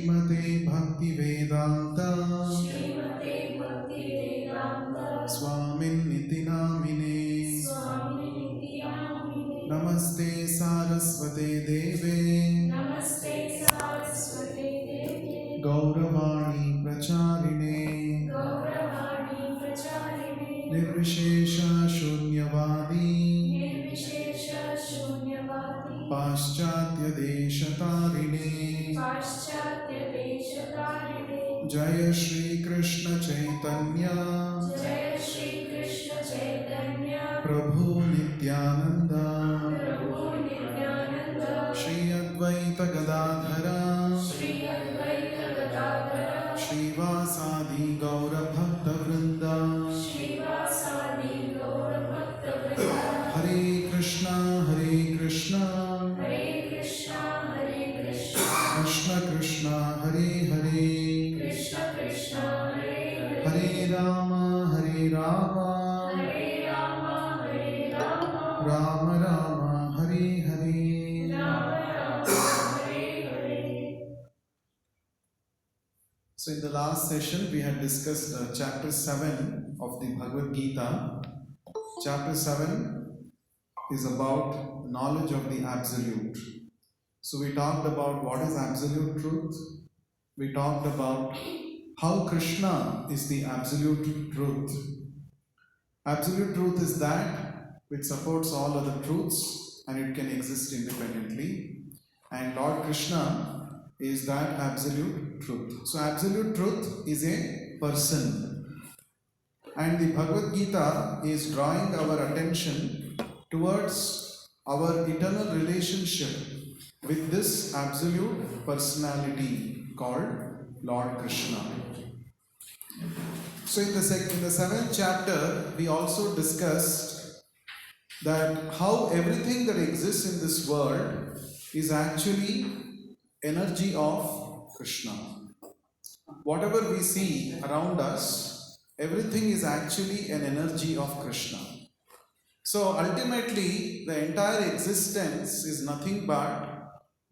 Srimate Bhaktivedanta Swamin Niti Namine Namaste Saraswate Deve Gauravani Pracharine Nirvishesha Shunyavadi Paschatya Deshatarine Jaya Shri Krishna Chaitanya Prabhu Nityananda Shri Advaita Gadadhara Shri Vasadi Gaura Bhakta Vrinda Hare Krishna Krishna Krishna Hare Hare Hare Rama Rama Rama Hare Hare. So in the last session we had discussed chapter 7 of the Bhagavad Gita. Chapter 7 is about knowledge of the absolute. So we talked about what is absolute truth. We talked about how Krishna is the absolute truth. Absolute truth is that which supports all other truths and it can exist independently. And Lord Krishna is that absolute truth. So absolute truth is a person. And the Bhagavad Gita is drawing our attention towards our eternal relationship with this absolute personality called Lord Krishna. So in the 7th chapter, we also discussed that how everything that exists in this world is actually energy of Krishna. Whatever we see around us, everything is actually an energy of Krishna. So ultimately, the entire existence is nothing but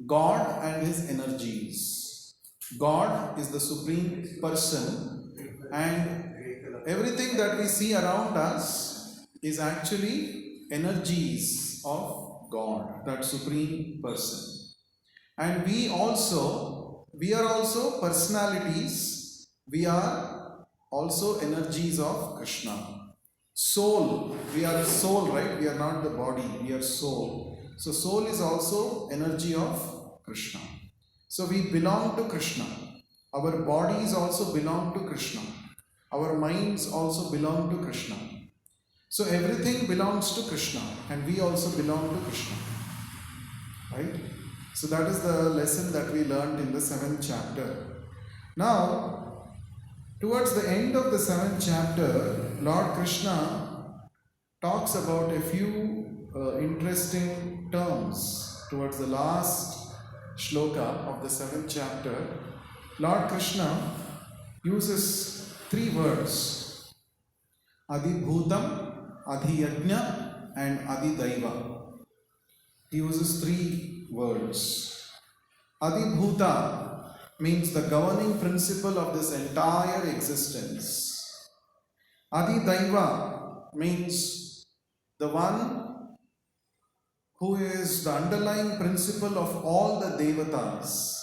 God and His energies. God is the Supreme Person, and everything that we see around us is actually energies of God, that Supreme Person. And we are also personalities. We are also energies of Krishna. Soul, we are a soul, right? We are not the body, we are soul. So soul is also energy of Krishna. So we belong to Krishna. Our bodies also belong to Krishna. Our minds also belong to Krishna. So everything belongs to Krishna and we also belong to Krishna. Right? So that is the lesson that we learned in the 7th chapter. Now, towards the end of the 7th chapter, Lord Krishna talks about a few interesting terms. Towards the last shloka of the 7th chapter, Lord Krishna uses 3 words: Adibhutam, Adhiyajna and Adidaiva. He uses 3 words. Adibhuta means the governing principle of this entire existence. Adidaiva means the one who is the underlying principle of all the devatas.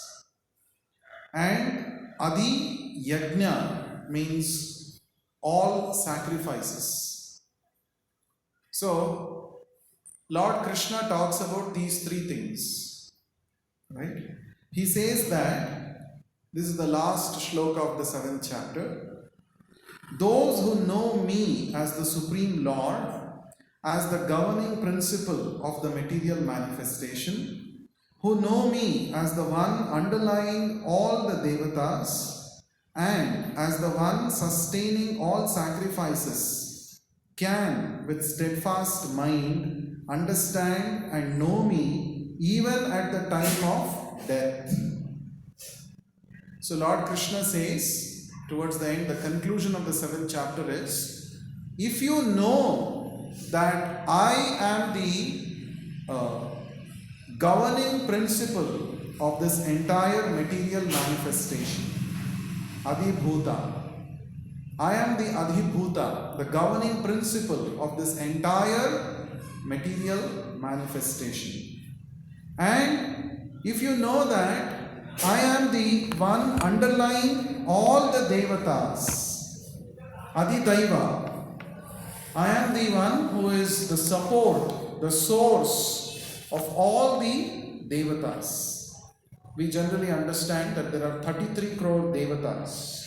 And Adi Yajna means all sacrifices. So, Lord Krishna talks about these 3 things. Right? He says that, this is the last shloka of the 7th chapter, those who know me as the Supreme Lord, as the governing principle of the material manifestation, who know me as the one underlying all the devatas and as the one sustaining all sacrifices, can with steadfast mind understand and know me even at the time of death. So Lord Krishna says towards the end, the conclusion of the 7th chapter is, if you know that I am the governing principle of this entire material manifestation. Adhibhuta. I am the Adhibhuta, the governing principle of this entire material manifestation. And if you know that I am the one underlying all the devatas, Adhidaiva, I am the one who is the support, the source of all the devatas. We generally understand that there are 33 crore devatas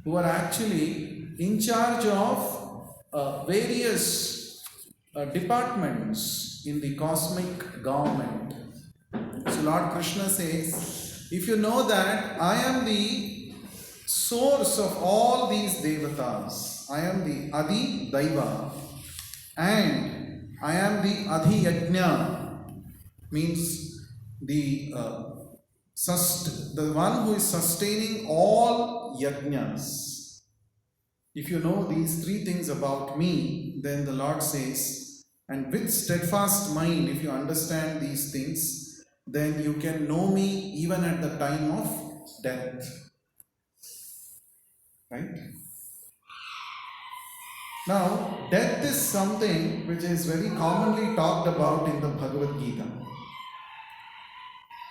who are actually in charge of various departments in the cosmic government. So Lord Krishna says, if you know that I am the source of all these devatas, I am the Adi Daiva, and I am the Adi Yajna, means the one who is sustaining all yajnas. If you know these three things about me, then the Lord says, and with steadfast mind, if you understand these things, then you can know me even at the time of death. Right? Now, death is something which is very commonly talked about in the Bhagavad Gita.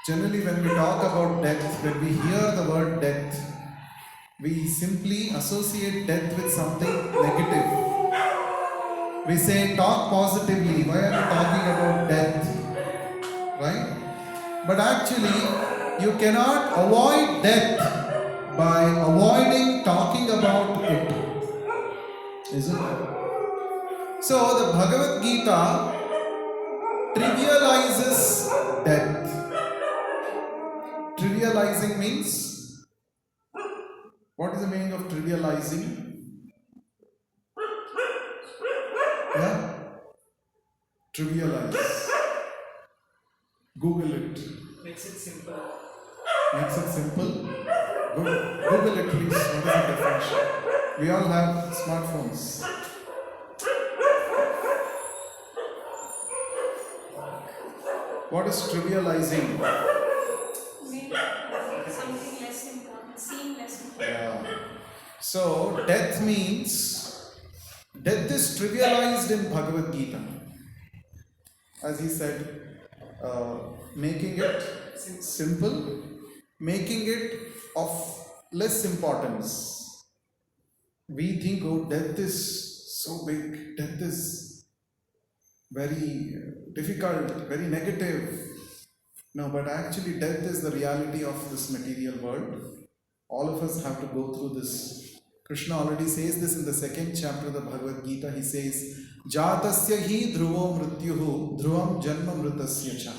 Generally, when we talk about death, when we hear the word death, we simply associate death with something negative. We say, talk positively. Why are you talking about death? Right? But actually, you cannot avoid death by avoiding talking about it. Isn't it? So, the Bhagavad Gita trivializes death. Trivializing means, what is the meaning of trivializing? Yeah? Trivialize. Google it. Makes it simple. Makes it simple? Google it please. What is the definition? We all have smartphones. What is trivializing? Something less important, seem less important. Yeah. So, death means, death is trivialized in Bhagavad Gita. As he said, making it simple, making it of less importance. We think, oh, death is so big, death is very difficult, very negative. No, but actually death is the reality of this material world. All of us have to go through this. Krishna already says this in the second chapter of the Bhagavad Gita. He says, Jatasya hi dhruvo mrityuhu dhruvam janma mritasya cha.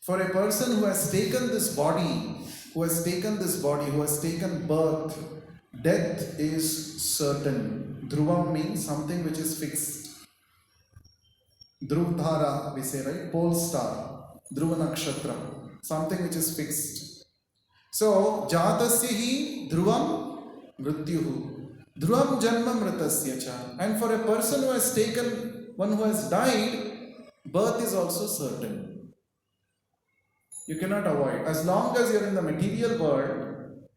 For a person who has taken this body, who has taken birth, death is certain. Dhruvam means something which is fixed. Dhruvdhara, we say, right? Pole star. Dhruva nakshatra, something which is fixed. So, jatasya hi dhruvam mrityuhu, dhruvam janma mritasya cha. And for a person who has taken, one who has died, birth is also certain. You cannot avoid. As long as you are in the material world,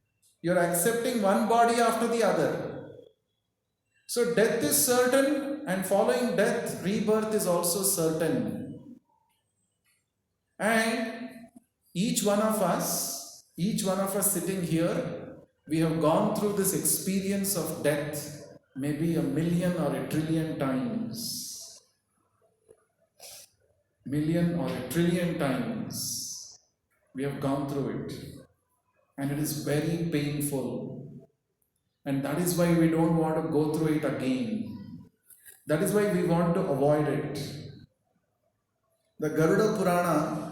you are accepting one body after the other. So, death is certain, and following death, rebirth is also certain. And each one of us sitting here, we have gone through this experience of death maybe 1,000,000 or 1,000,000,000 times. 1,000,000 or 1,000,000,000 times we have gone through it. And it is very painful. And that is why we don't want to go through it again. That is why we want to avoid it. The Garuda Purana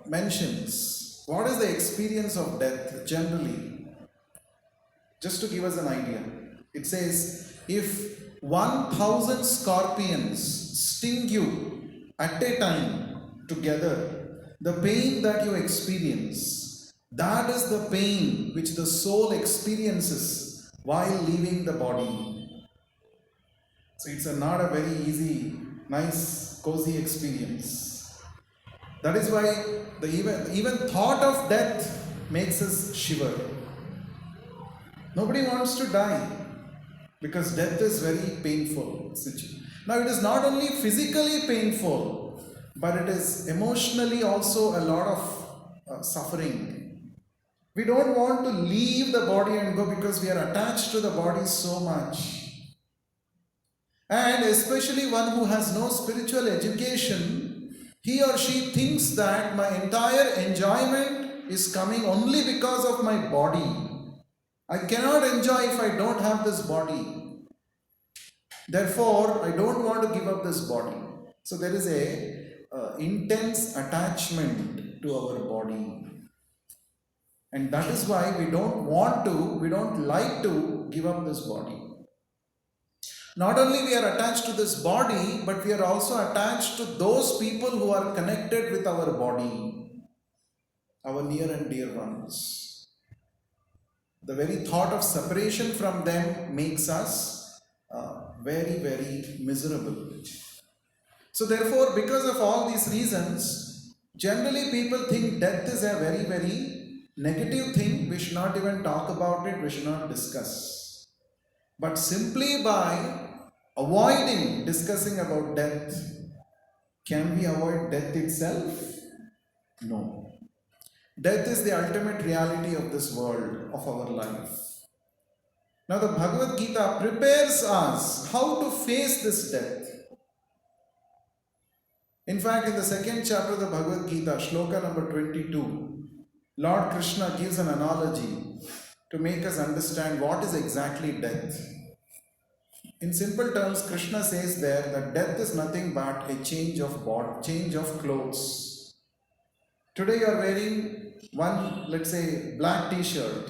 mentions what is the experience of death generally. Just to give us an idea, it says, if 1,000 scorpions sting you at a time together, the pain that you experience, that is the pain which the soul experiences while leaving the body. So it's not a very easy, nice, cozy experience. That is why The even thought of death makes us shiver. Nobody wants to die because death is very painful. Now it is not only physically painful, but it is emotionally also a lot of suffering. We don't want to leave the body and go because we are attached to the body so much. And especially one who has no spiritual education, he or she thinks that my entire enjoyment is coming only because of my body. I cannot enjoy if I don't have this body. Therefore, I don't want to give up this body. So there is a intense attachment to our body. And that is why we don't like to give up this body. Not only we are attached to this body, but we are also attached to those people who are connected with our body, our near and dear ones. The very thought of separation from them makes us very, very miserable. So therefore, because of all these reasons, generally people think death is a very, very negative thing. We should not even talk about it, we should not discuss. But simply by avoiding discussing about death, can we avoid death itself? No. Death is the ultimate reality of this world, of our life. Now the Bhagavad Gita prepares us how to face this death. In fact, in the second chapter of the Bhagavad Gita, shloka number 22, Lord Krishna gives an analogy to make us understand what is exactly death. In simple terms, Krishna says there that death is nothing but a change of clothes. Today you are wearing one, let's say, black t-shirt.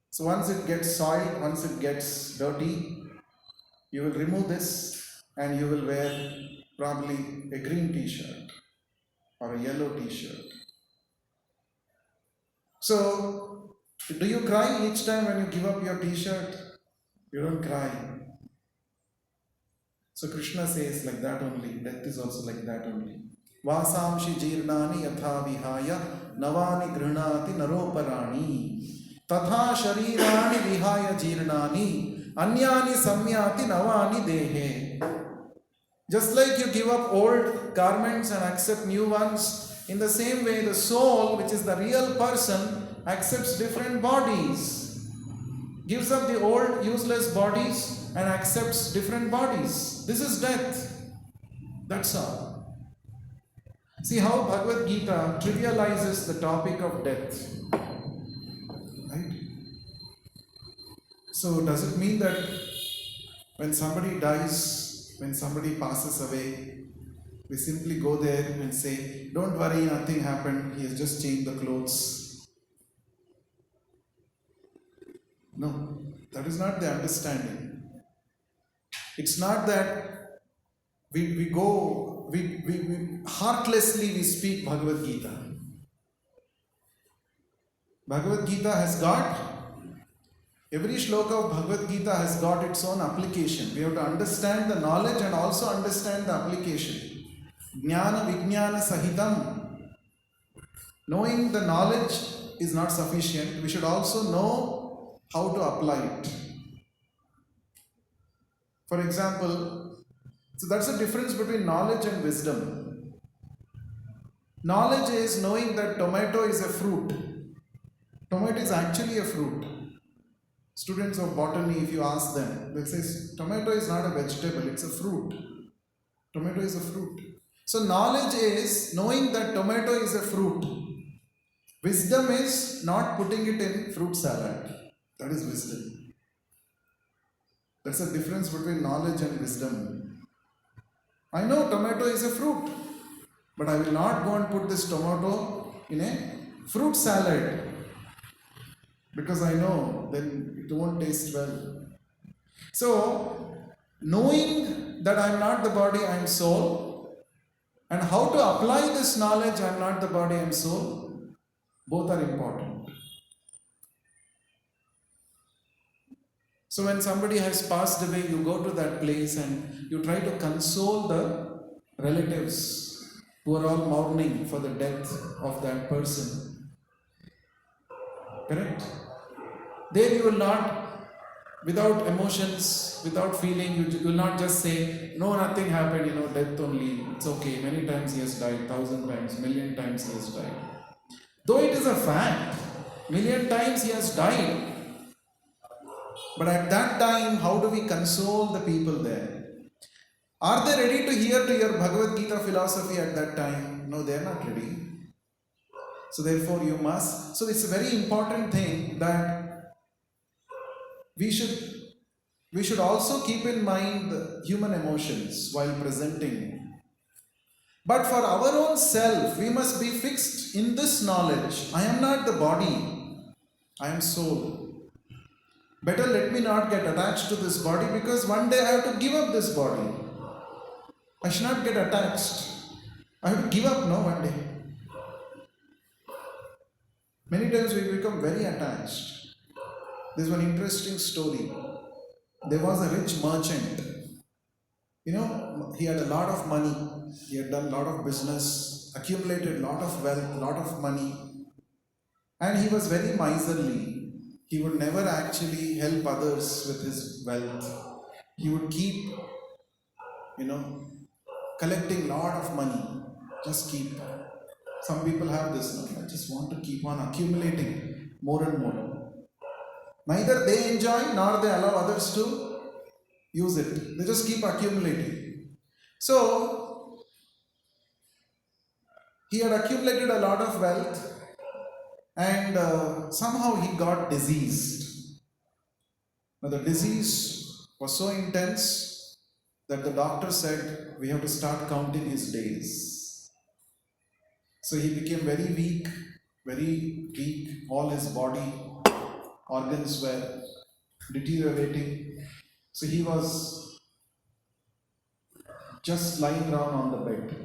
So once it gets soiled, once it gets dirty, you will remove this and you will wear probably a green t-shirt or a yellow t-shirt. So, do you cry each time when you give up your t-shirt? You don't cry. So Krishna says like that only. Death is also like that only. Vasamshi jirnani yatha vihaya navani grinati naroparani tatha sharirani vihaya jirnani anyani samyati navani dehe. Just like you give up old garments and accept new ones, in the same way the soul, which is the real person, accepts different bodies. Gives up the old useless bodies and accepts different bodies. This is death. That's all. See how Bhagavad Gita trivializes the topic of death. Right? So does it mean that when somebody dies, when somebody passes away, we simply go there and say, don't worry, nothing happened, he has just changed the clothes? No, that is not the understanding. It's not that we heartlessly we speak Bhagavad Gita. Bhagavad Gita has got, every shloka of Bhagavad Gita has got its own application. We have to understand the knowledge and also understand the application. Jnana Vijnana Sahitam. Knowing the knowledge is not sufficient. We should also know how to apply it. For example, so that's the difference between knowledge and wisdom. Knowledge is knowing that tomato is a fruit. Tomato is actually a fruit. Students of botany, if you ask them, they'll say tomato is not a vegetable, it's a fruit. Tomato is a fruit. So knowledge is knowing that tomato is a fruit. Wisdom is not putting it in fruit salad. That is wisdom. That's the difference between knowledge and wisdom. I know tomato is a fruit, but I will not go and put this tomato in a fruit salad because I know then it won't taste well. So, knowing that I am not the body, I am soul, and how to apply this knowledge, I am not the body, I am soul, both are important. So when somebody has passed away, you go to that place and you try to console the relatives. who are all mourning for the death of that person. Correct? There you will not, without emotions, without feeling, you will not just say, no, nothing happened, death only, it's okay. Many times he has died, 1,000 times, million times he has died. Though it is a fact, million times he has died. But at that time, how do we console the people there? Are they ready to hear to your Bhagavad Gita philosophy at that time? No, they are not ready. So therefore you must. So it's a very important thing that we should also keep in mind the human emotions while presenting. But for our own self, we must be fixed in this knowledge. I am not the body, I am soul. Better let me not get attached to this body, because one day I have to give up this body. I should not get attached. I have to give up, no, one day. Many times we become very attached. There's one interesting story. There was a rich merchant. He had a lot of money. He had done a lot of business, accumulated a lot of wealth, a lot of money. And he was very miserly. He would never actually help others with his wealth. He would keep, collecting a lot of money. Just keep. Some people have this, I just want to keep on accumulating more and more. Neither they enjoy nor they allow others to use it. They just keep accumulating. So, he had accumulated a lot of wealth, and somehow he got diseased. Now, the disease was so intense that the doctor said, we have to start counting his days. So he became very weak, all his body organs were deteriorating. So he was just lying down on the bed.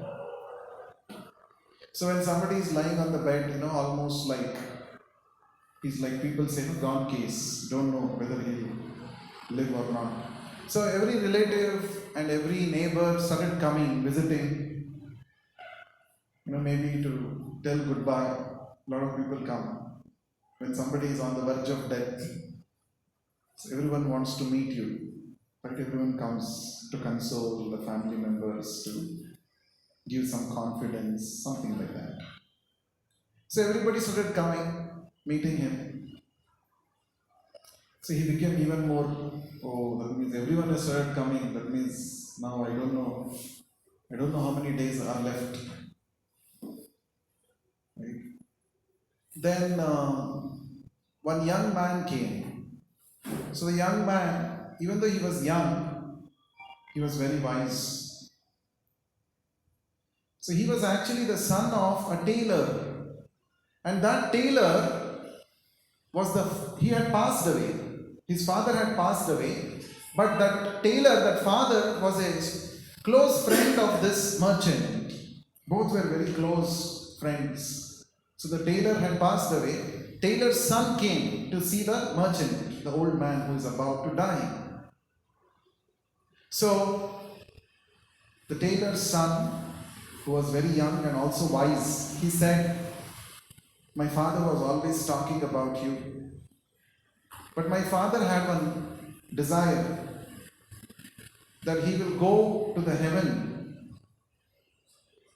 So when somebody is lying on the bed, almost like, he's like people say, gone case, don't know whether he'll live or not. So every relative and every neighbor started coming, visiting, maybe to tell goodbye. A lot of people come. When somebody is on the verge of death, so everyone wants to meet you. But everyone comes to console the family members, to give some confidence, something like that. So everybody started coming, meeting him. So he became even more, that means everyone has started coming. That means now I don't know how many days are left. Right? Then one young man came. So the young man, even though he was young, he was very wise. So he was actually the son of a tailor. And that tailor he had passed away. His father had passed away. But that tailor, that father, was a close friend of this merchant. Both were very close friends. So the tailor had passed away. Tailor's son came to see the merchant, the old man who is about to die. So the tailor's son, who was very young and also wise, he said, my father was always talking about you. But my father had one desire, that he will go to the heaven,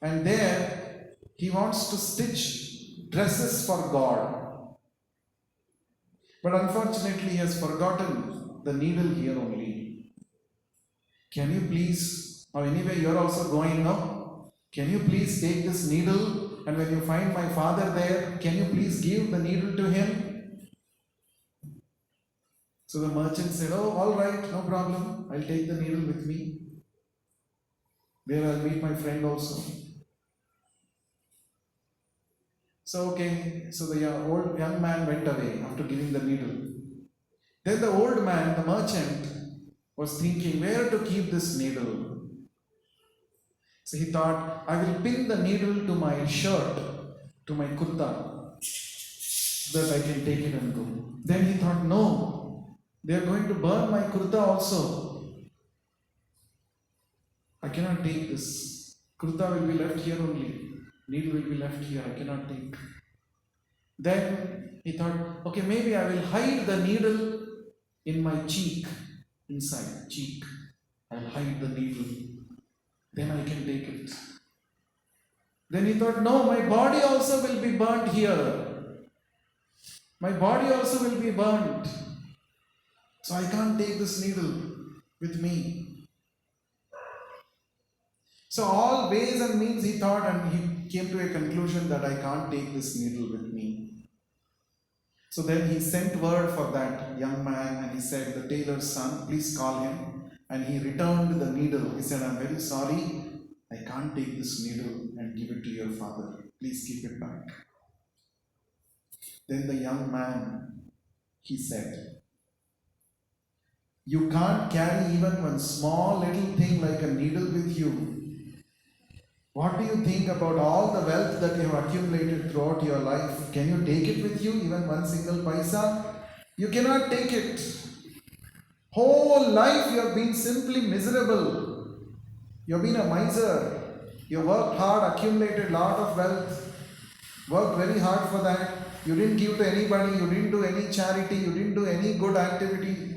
and there he wants to stitch dresses for God. But unfortunately he has forgotten the needle here only. Can you please, or anyway you are also going now, can you please take this needle, and when you find my father there, can you please give the needle to him? So the merchant said, all right, no problem. I'll take the needle with me. There I'll meet my friend also. So the young man went away after giving the needle. Then the old man, the merchant, was thinking where to keep this needle. So he thought, I will pin the needle to my shirt, to my kurta, so that I can take it and go. Then he thought, no, they are going to burn my kurta also. I cannot take this Kurta will be left here only. Needle will be left here. I cannot take. Then he thought, okay, maybe I will hide the needle in my cheek, inside cheek. I will hide the needle. Then I can take it. Then he thought, no, my body also will be burnt here. My body also will be burnt. So I can't take this needle with me. So all ways and means he thought, and he came to a conclusion that I can't take this needle with me. So then he sent word for that young man and he said, the tailor's son, please call him. And he returned the needle. He said, I'm very sorry, I can't take this needle and give it to your father. Please keep it back. Then the young man, he said, you can't carry even one small little thing like a needle with you. What do you think about all the wealth that you have accumulated throughout your life? Can you take it with you, even one single paisa? You cannot take it. Whole life you have been simply miserable. You have been a miser. You worked hard, accumulated lot of wealth, worked very hard for that. You didn't give to anybody, you didn't do any charity, you didn't do any good activity.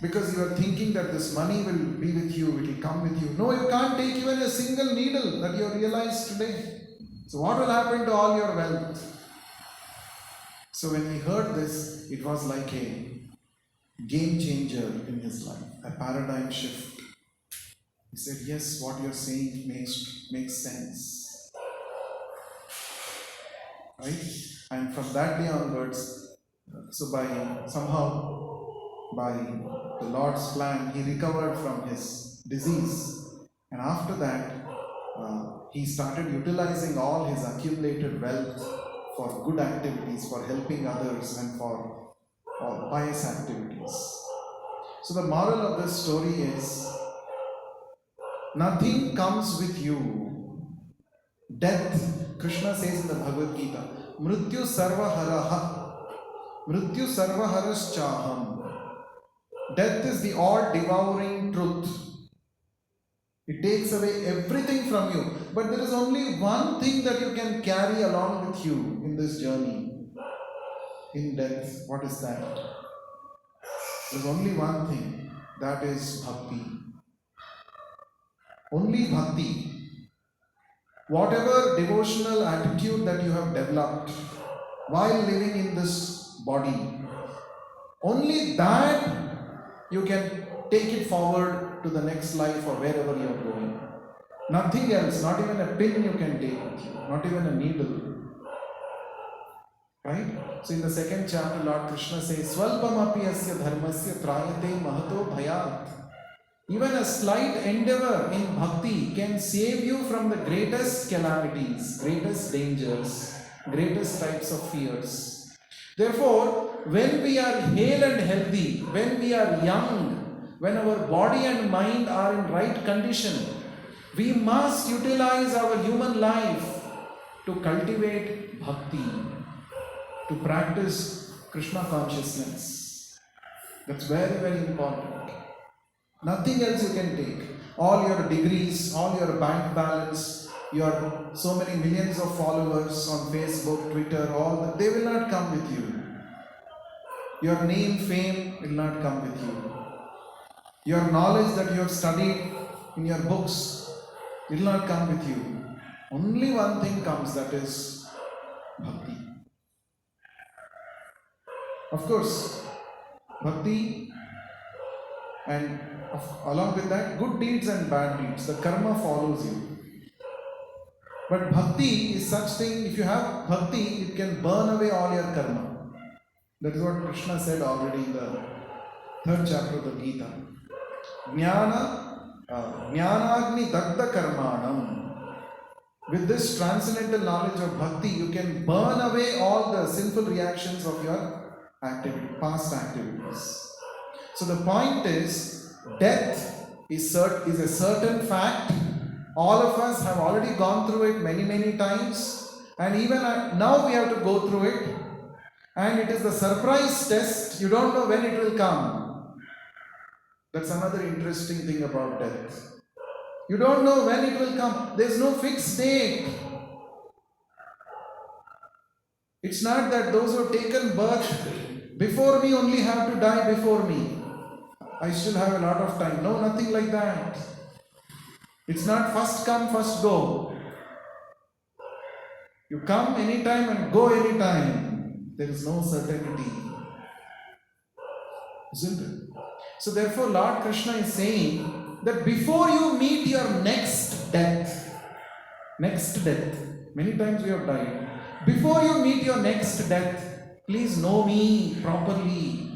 Because you are thinking that this money will be with you, it will come with you. No, you can't take even a single needle that you have realized today. So what will happen to all your wealth? So when he heard this, it was like a game changer in his life, a paradigm shift. He said, yes, what you're saying makes sense. Right? And from that day onwards, so by the Lord's plan, he recovered from his disease. And after that, he started utilizing all his accumulated wealth for good activities, for helping others, and for pious activities. So the moral of this story is, nothing comes with you. Death, Krishna says in the Bhagavad Gita, Mrityu sarva haraha, Mrityu sarva haraschaham. Death is the all-devouring truth. It takes away everything from you. But there is only one thing that you can carry along with you in this journey. In death, what is that? There is only one thing. That is bhakti. Only bhakti. Whatever devotional attitude that you have developed while living in this body, only that you can take it forward to the next life or wherever you are going. Nothing else, not even a pin you can take with you, not even a needle. Right? So in the second chapter, Lord Krishna says, Swalpamapi asya dharmasya trayate mahato bhayat. Even a slight endeavor in bhakti can save you from the greatest calamities, greatest dangers, greatest types of fears. Therefore, when we are hale and healthy, when we are young, when our body and mind are in right condition, we must utilize our human life to cultivate bhakti, to practice Krishna consciousness. That's very, very important. Nothing else you can take. All your degrees, all your bank balance, your so many millions of followers on Facebook, Twitter, all that, they will not come with you. Your name, fame will not come with you. Your knowledge that you have studied in your books will not come with you. Only one thing comes, that is bhakti. Of course, bhakti, and along with that, good deeds and bad deeds. The karma follows you. But bhakti is such thing, if you have bhakti, it can burn away all your karma. That is what Krishna said already in the 3rd chapter of the Gita. Jnanagni dagda karmanam. With this transcendental knowledge of bhakti, you can burn away all the sinful reactions of your past activities. So the point is, death is a certain fact. All of us have already gone through it many, many times, and even now we have to go through it. And it is the surprise test. You don't know when it will come. That's another interesting thing about death. You don't know when it will come. There is no fixed date. It's not that those who have taken birth before me only have to die before me. I still have a lot of time. No, nothing like that. It's not first come, first go. You come anytime and go anytime. There is no certainty. Isn't it? So therefore Lord Krishna is saying that before you meet your next death, many times we have died. Before you meet your next death, please know me properly.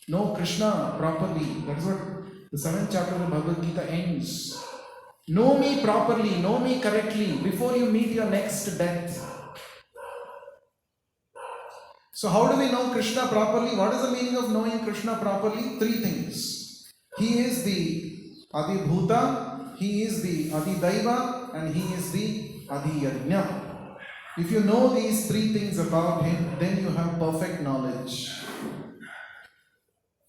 Know Krishna properly. That's what the 7th chapter of the Bhagavad Gita ends. Know me properly, know me correctly before you meet your next death. So how do we know Krishna properly? What is the meaning of knowing Krishna properly? 3 things. He is the Adibhuta, he is the Adidaiva, and he is the Adiyajna. If you know these 3 things about him, then you have perfect knowledge.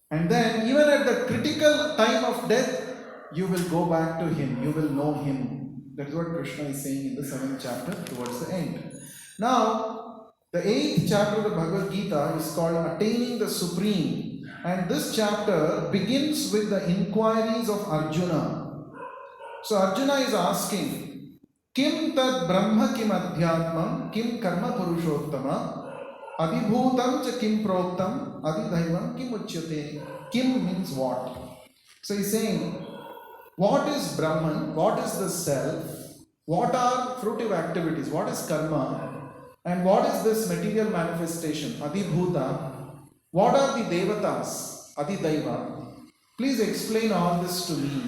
And then even at the critical time of death, you will go back to him, you will know him. That is what Krishna is saying in the 7th chapter towards the end. Now, the 8th chapter of the Bhagavad Gita is called Attaining the Supreme. And this chapter begins with the inquiries of Arjuna. So Arjuna is asking, Kim tad brahma kim adhyatmam kim karma purushottama adibhutam cha kim proktam adidhaivam kim uchyate. Kim means what? So he's saying, what is Brahman? What is the self? What are fruitive activities? What is karma? And what is this material manifestation? Adibhuta. What are the devatas? Adidaiva. Please explain all this to me.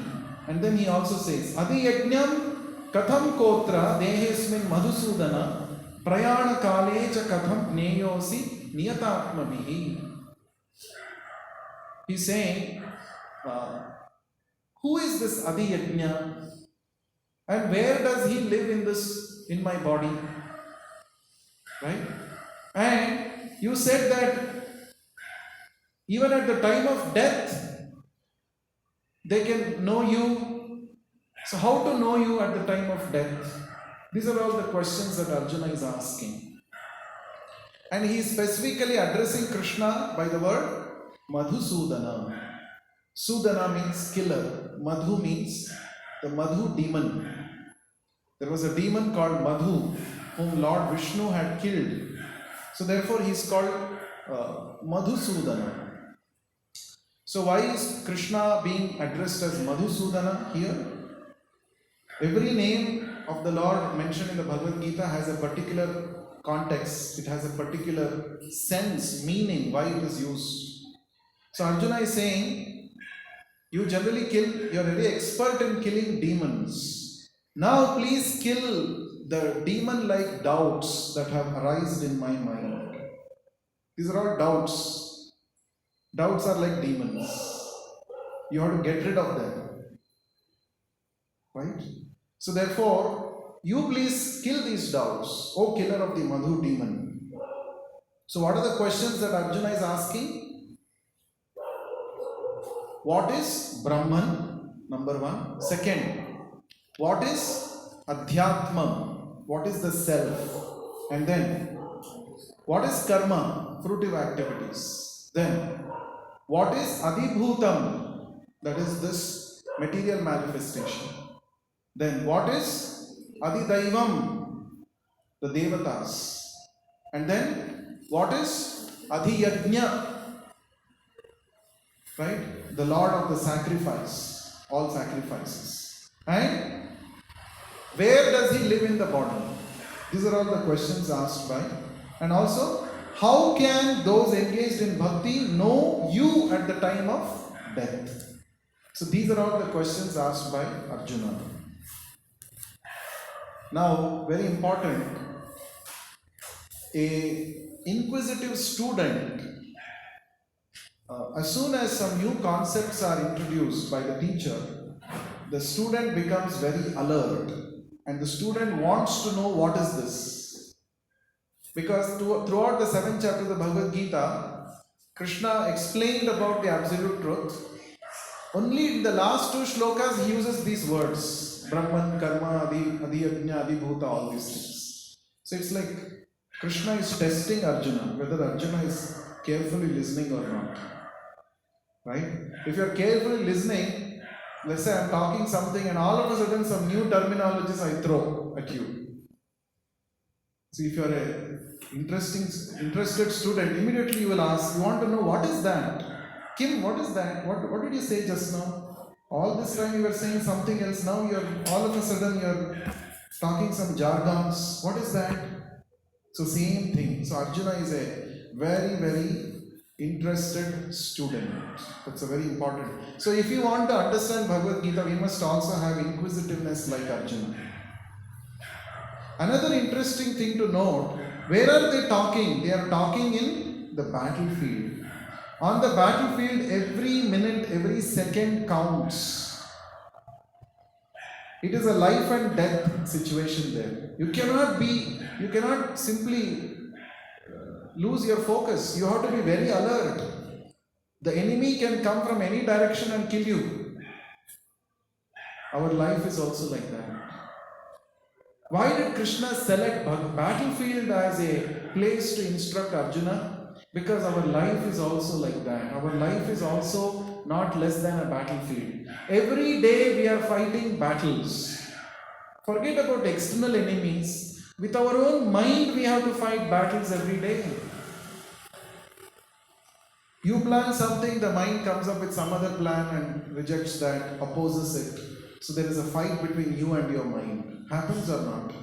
And then he also says, Adiyajnam katham kotra dehesmin madhusudana prayana kale cha katham neyosi niyatatmavihi. He's saying, who is this Adiyajna? And where does he live in my body? Right? And you said that even at the time of death, they can know you. So how to know you at the time of death? These are all the questions that Arjuna is asking. And he is specifically addressing Krishna by the word Madhusudana. Sudana means killer. Madhu means the Madhu demon. There was a demon called Madhu whom Lord Vishnu had killed. So therefore he is called Madhusudana. So why is Krishna being addressed as Madhusudana here? Every name of the Lord mentioned in the Bhagavad Gita has a particular context. It has a particular sense, meaning, why it is used. So Arjuna is saying, you generally you're very expert in killing demons. Now please kill the demon-like doubts that have arisen in my mind. These are all doubts. Doubts are like demons. You have to get rid of them. Right? So therefore, you please kill these doubts, O killer of the Madhu demon. So what are the questions that Arjuna is asking? What is Brahman? Number 1. Second, what is Adhyatmam? What is the self? And then, what is karma? Fruitive activities. Then, what is Adibhutam? That is this material manifestation. Then, what is Adidaivam? The devatas. And then, what is Adhiyajna? Right? The Lord of the sacrifice. All sacrifices. And where does he live in the body? These are all the questions asked by. And also, how can those engaged in bhakti know you at the time of death? So these are all the questions asked by Arjuna. Now, very important, a inquisitive student, as soon as some new concepts are introduced by the teacher, the student becomes very alert and the student wants to know what is this. Because throughout the 7th chapter of the Bhagavad Gita, Krishna explained about the absolute truth. Only in the last 2 shlokas he uses these words. Brahman, Karma, Adi Yajna, Adi Bhuta, all these things. So it's like Krishna is testing Arjuna, whether Arjuna is carefully listening or not. Right? If you're carefully listening, let's say I'm talking something and all of a sudden some new terminologies I throw at you. See, if you're a interested student, immediately you will ask, you want to know what is that? Kim, what is that? What did you say just now? All this time you were saying something else, now you're all of a sudden you're talking some jargons. What is that? So same thing. So Arjuna is a very, very interested student. That's a very important. So if you want to understand Bhagavad Gita, we must also have inquisitiveness like Arjuna. Another interesting thing to note, where are they talking? They are talking in the battlefield. On the battlefield, every minute, every second counts. It is a life and death situation there. You cannot simply lose your focus. You have to be very alert. The enemy can come from any direction and kill you. Our life is also like that. Why did Krishna select battlefield as a place to instruct Arjuna? Because our life is also like that. Our life is also not less than a battlefield. Every day we are fighting battles. Forget about external enemies. With our own mind we have to fight battles every day. You plan something, the mind comes up with some other plan and rejects that, opposes it. So there is a fight between you and your mind. Happens or not?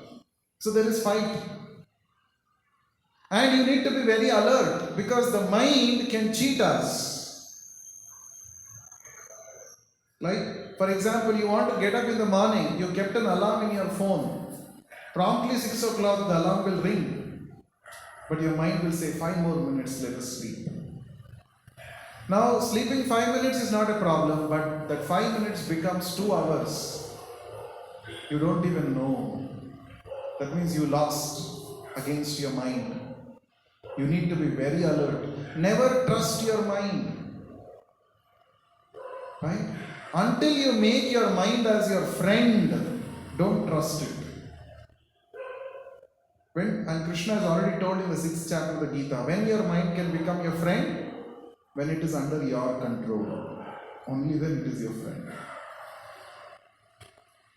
So there is fight. And you need to be very alert because the mind can cheat us. Like, for example, you want to get up in the morning, you kept an alarm in your phone. Promptly 6 o'clock, the alarm will ring. But your mind will say, 5 more minutes, let us sleep. Now, sleeping 5 minutes is not a problem, but that 5 minutes becomes 2 hours. You don't even know. That means you lost against your mind. You need to be very alert. Never trust your mind. Right? Until you make your mind as your friend, don't trust it. And Krishna has already told in the 6th chapter of the Gita, when your mind can become your friend, when it is under your control. Only then it is your friend.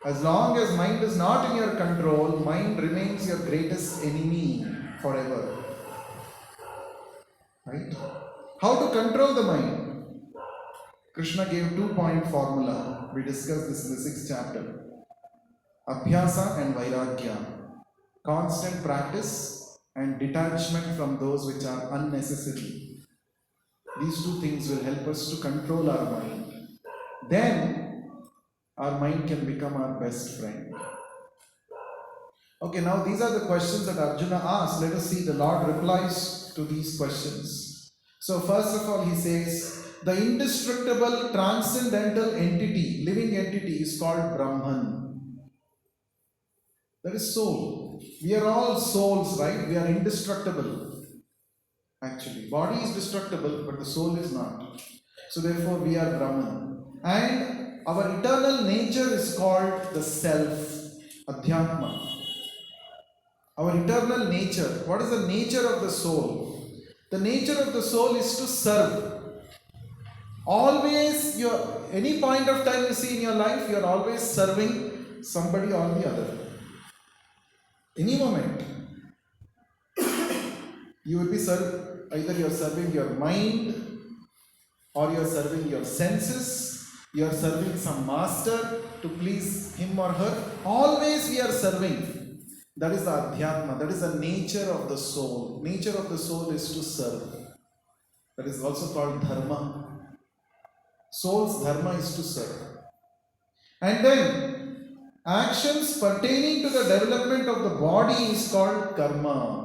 As long as mind is not in your control, mind remains your greatest enemy forever. Right? How to control the mind? Krishna gave 2-point formula. We discussed this in the 6th chapter. Abhyasa and Vairagya. Constant practice and detachment from those which are unnecessary. These 2 things will help us to control our mind. Then our mind can become our best friend. Okay, now these are the questions that Arjuna asked. Let us see the Lord replies to these questions. So first of all he says, the indestructible transcendental entity, living entity is called Brahman. That is soul. We are all souls, right? We are indestructible. Actually, body is destructible, but the soul is not. So therefore we are Brahman. And our eternal nature is called the self, Adhyatma. Our eternal nature. What is the nature of the soul? The nature of the soul is to serve. Always, any point of time you see in your life, you are always serving somebody or the other. Any moment. You will be either you are serving your mind or you are serving your senses, you are serving some master to please him or her. Always we are serving. That is the Adhyatma, that is the nature of the soul. Nature of the soul is to serve. That is also called Dharma. Soul's Dharma is to serve. And then, actions pertaining to the development of the body is called Karma.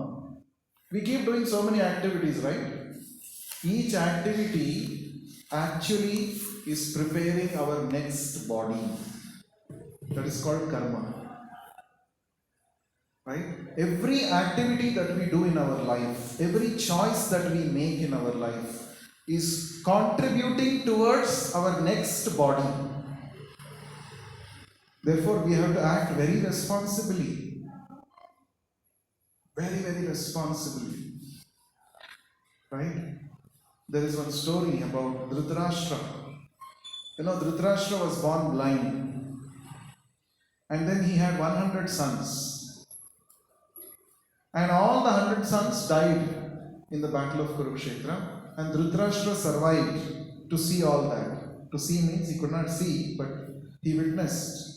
We keep doing so many activities, right? Each activity actually is preparing our next body. That is called karma. Right? Every activity that we do in our life, every choice that we make in our life is contributing towards our next body. Therefore, we have to act very responsibly. Very, very responsibly. Right? There is one story about Dhritarashtra. Dhritarashtra was born blind. And then he had 100 sons. And all the 100 sons died in the battle of Kurukshetra. And Dhritarashtra survived to see all that. To see means he could not see, but he witnessed.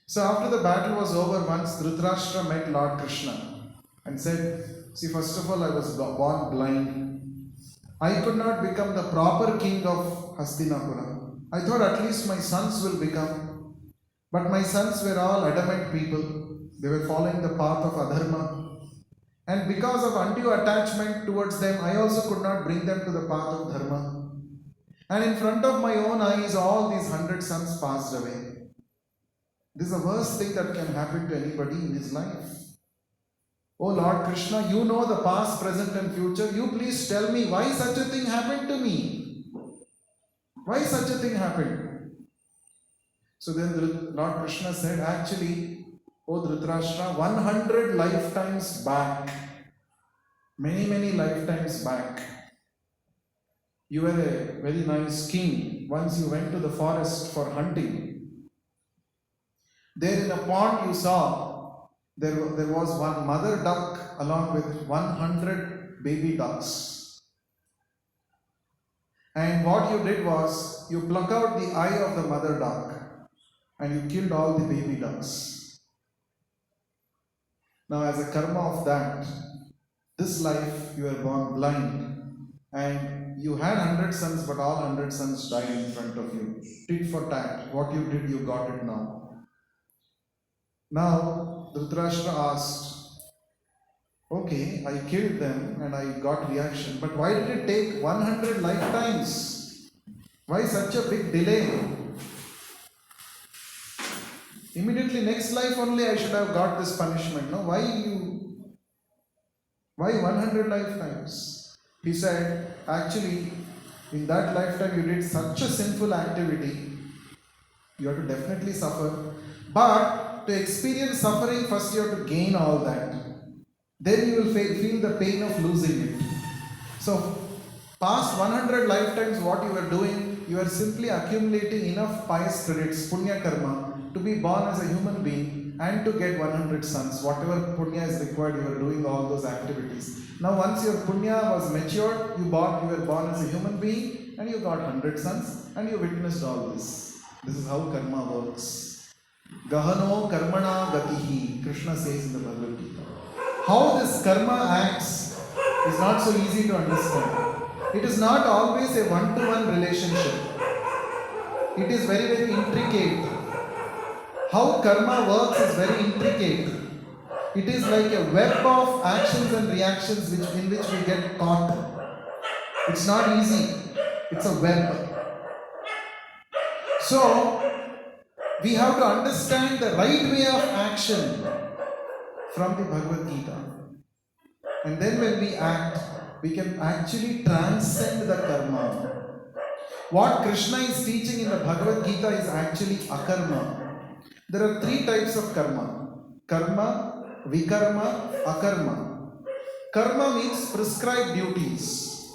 So after the battle was over, once Dhritarashtra met Lord Krishna and said, see, first of all, I was born blind. I could not become the proper king of Hastinapura. I thought at least my sons will become. But my sons were all adamant people. They were following the path of adharma. And because of undue attachment towards them, I also could not bring them to the path of dharma. And in front of my own eyes, all these 100 sons passed away. This is the worst thing that can happen to anybody in his life. Oh Lord Krishna, you know the past, present and future. You please tell me why such a thing happened to me. Why such a thing happened? So then Lord Krishna said, actually, oh Dhritarashtra, 100 lifetimes back, many lifetimes back, you were a very nice king. Once you went to the forest for hunting. There in a pond you saw, there was one mother duck along with 100 baby ducks. And what you did was, you pluck out the eye of the mother duck and you killed all the baby ducks. Now as a karma of that, this life you were born blind and you had 100 sons, but all 100 sons died in front of you. Tit for tat, what you did, you got it now. Now, Dhritarashtra asked, okay, I killed them and I got reaction, but why did it take 100 lifetimes? Why such a big delay? Immediately next life only I should have got this punishment. No, why 100 lifetimes? He said, actually, in that lifetime you did such a sinful activity, you have to definitely suffer. But to experience suffering, first you have to gain all that. Then you will feel the pain of losing it. So, past 100 lifetimes what you are doing, you are simply accumulating enough pious credits, punya karma, to be born as a human being and to get 100 sons. Whatever punya is required, you are doing all those activities. Now once your punya was matured, you were born as a human being and you got 100 sons and you witnessed all this. This is how karma works. Gahano karmana gatihi, Krishna says in the Bhagavad Gita. How this karma acts is not so easy to understand. It is not always a one-to-one relationship. It is very intricate. How karma works is very intricate. It is like a web of actions and reactions in which we get caught. It's not easy. It's a web. So, we have to understand the right way of action from the Bhagavad Gita. And then when we act, we can actually transcend the karma. What Krishna is teaching in the Bhagavad Gita is actually akarma. There are 3 types of karma. Karma, vikarma, akarma. Karma means prescribed duties.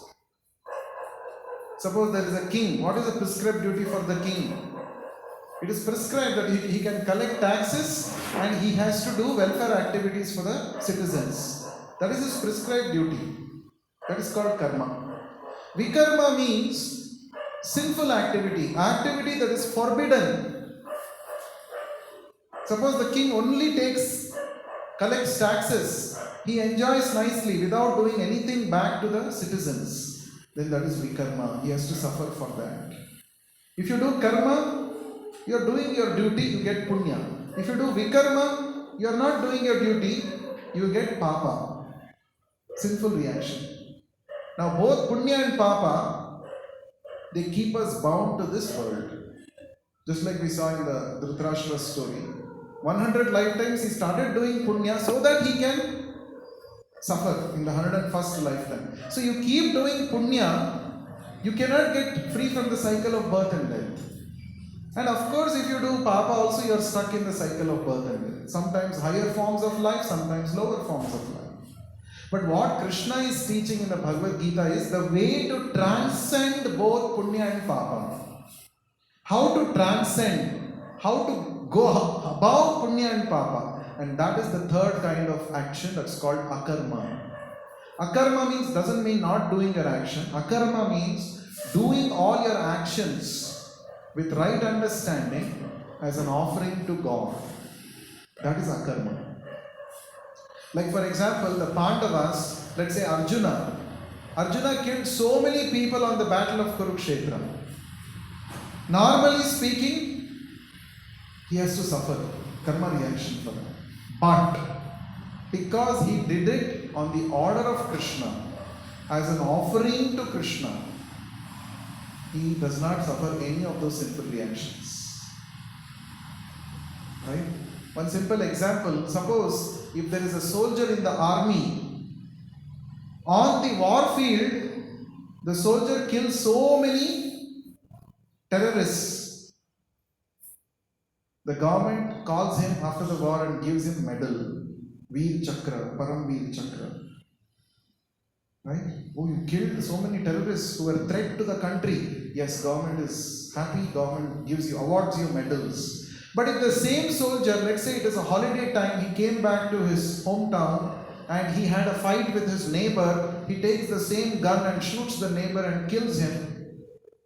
Suppose there is a king. What is the prescribed duty for the king? It is prescribed that he can collect taxes and he has to do welfare activities for the citizens. That is his prescribed duty. That is called karma. Vikarma means sinful activity that is forbidden. Suppose the king only collects taxes, he enjoys nicely without doing anything back to the citizens. Then that is vikarma. He has to suffer for that. If you do karma, you are doing your duty, you get punya. If you do vikarma, you are not doing your duty, you get papa, sinful reaction. Now both punya and papa, they keep us bound to this world. Just like we saw in the Dhritarashtra story. 100 lifetimes he started doing punya so that he can suffer in the 101st lifetime. So you keep doing punya, you cannot get free from the cycle of birth and death. And of course, if you do papa also, you are stuck in the cycle of birth and death. Sometimes higher forms of life, sometimes lower forms of life. But what Krishna is teaching in the Bhagavad Gita is the way to transcend both punya and papa. How to transcend, how to go above punya and papa. And that is the third kind of action, that's called akarma. Akarma means, doesn't mean not doing your action. Akarma means doing all your actions with right understanding as an offering to God. That is akarma. Like for example, the Pandavas, let's say Arjuna. Arjuna killed so many people on the battle of Kurukshetra. Normally speaking, he has to suffer karma reaction for that. But because he did it on the order of Krishna, as an offering to Krishna, he does not suffer any of those sinful reactions. Right? One simple example, suppose if there is a soldier in the army, on the war field, the soldier kills so many terrorists. The government calls him after the war and gives him medal, Veer Chakra, Param Veer Chakra. Right? Oh, you killed so many terrorists who were a threat to the country. Yes, government is happy, government gives you, awards you medals. But if the same soldier, let's say it is a holiday time, he came back to his hometown and he had a fight with his neighbor, he takes the same gun and shoots the neighbor and kills him,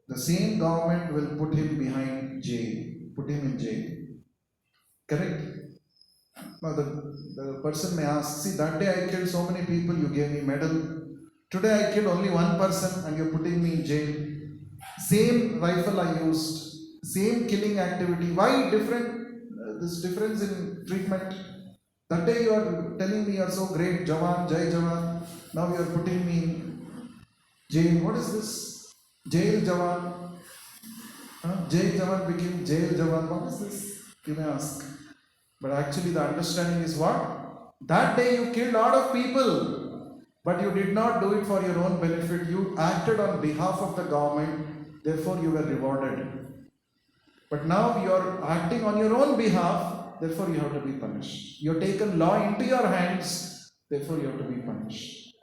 the same government will put him behind jail, put him in jail. Correct? Now the person may ask, see, that day I killed so many people, you gave me medal. Today I killed only one person and you're putting me in jail. Same rifle I used, same killing activity. Why this difference in treatment? That day you are telling me you are so great, Jawan, Jai Jawan. Now you are putting me in jail. What is this? Jail Jawan. Jai Jawan became Jail Jawan. What is this? You may ask. But actually the understanding is what? That day you killed a lot of people. But you did not do it for your own benefit. You acted on behalf of the government. Therefore you were rewarded. But now you are acting on your own behalf. Therefore you have to be punished. You have taken law into your hands. Therefore you have to be punished.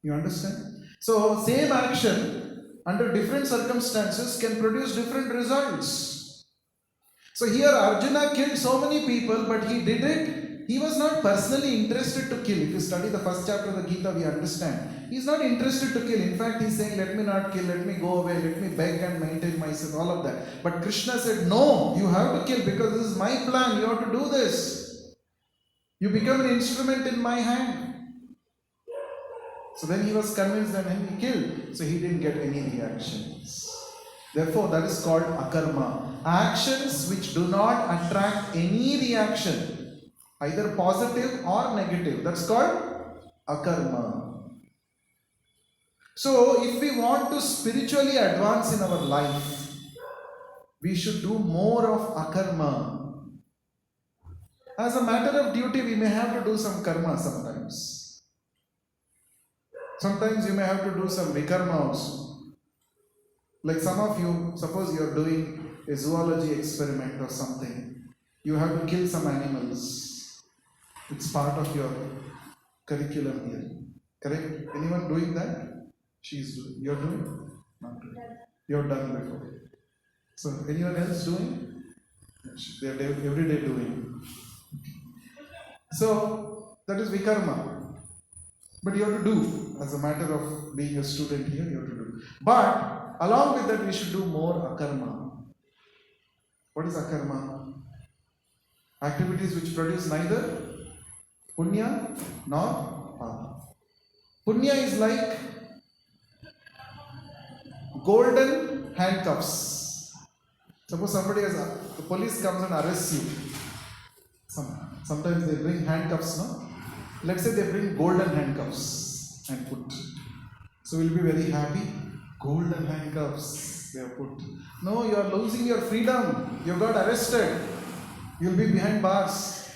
You understand? So same action under different circumstances can produce different results. So here Arjuna killed so many people, but he did it. He was not personally interested to kill. If you study the first chapter of the Gita, we understand. He is not interested to kill. In fact, he is saying, let me not kill, let me go away, let me beg and maintain myself, all of that. But Krishna said, no, you have to kill because this is my plan. You have to do this. You become an instrument in my hand. So then he was convinced and then he killed. So he didn't get any reactions. Therefore, that is called akarma. Actions which do not attract any reaction, either positive or negative. That's called akarma. So, if we want to spiritually advance in our life, we should do more of akarma. As a matter of duty, we may have to do some karma sometimes. Sometimes you may have to do some vikarma also. Like some of you, suppose you are doing a zoology experiment or something. You have to kill some animals. It's part of your curriculum here. Correct? Anyone doing that? She's doing. You're doing? Not doing. You're done before. So, anyone else doing? They're every day doing. So, that is vikarma. But you have to do, as a matter of being a student here, you have to do. But, along with that, we should do more akarma. What is akarma? Activities which produce neither punya nor papa. Punya is like golden handcuffs. Suppose somebody the police comes and arrests you. Sometimes they bring handcuffs, no? Let's say they bring golden handcuffs and put. So we'll be very happy. Golden handcuffs they have put. No, you are losing your freedom. You got arrested. You'll be behind bars.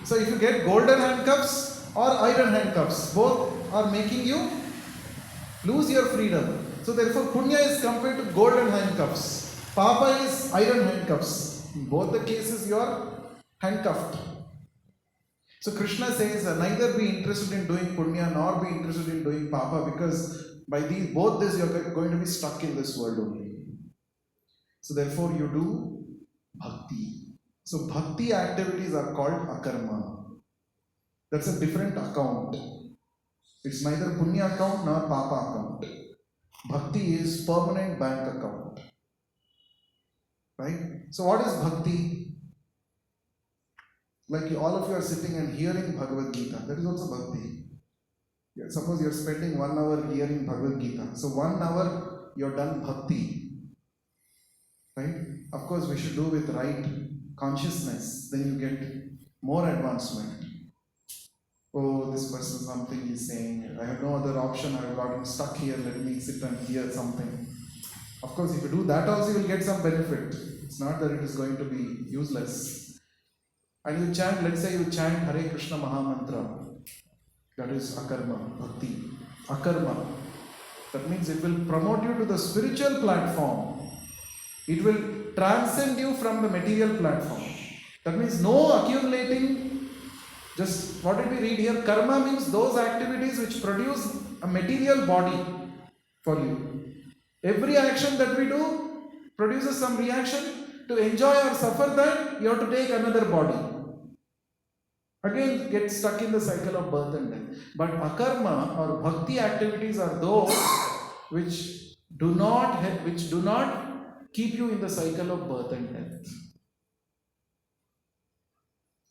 So if you get golden handcuffs or iron handcuffs, both are making you lose your freedom. So therefore punya is compared to golden handcuffs. Papa is iron handcuffs. In both the cases, you are handcuffed. So Krishna says, neither be interested in doing punya nor be interested in doing papa, because by both this you are going to be stuck in this world only. So therefore you do bhakti. So bhakti activities are called akarma. That's a different account. It's neither punya account nor papa account. Bhakti is permanent bank account. Right? So what is bhakti? Like all of you are sitting and hearing Bhagavad Gita, that is also bhakti. Yeah, suppose you are spending 1 hour hearing Bhagavad Gita. So 1 hour you have done bhakti. Right? Of course, we should do with right consciousness. Then you get more advancement. Oh, this person something is saying. I have no other option. I have gotten stuck here. Let me sit and hear something. Of course, if you do that also, you will get some benefit. It's not that it is going to be useless. And you chant, let's say you chant Hare Krishna Mahamantra. That is akarma, bhakti. Akarma. That means it will promote you to the spiritual platform. It will transcend you from the material platform. That means no accumulating. Just what did we read here? Karma means those activities which produce a material body for you. Every action that we do produces some reaction. To enjoy or suffer that, you have to take another body. Again, get stuck in the cycle of birth and death. But akarma or bhakti activities are those which do not keep you in the cycle of birth and death.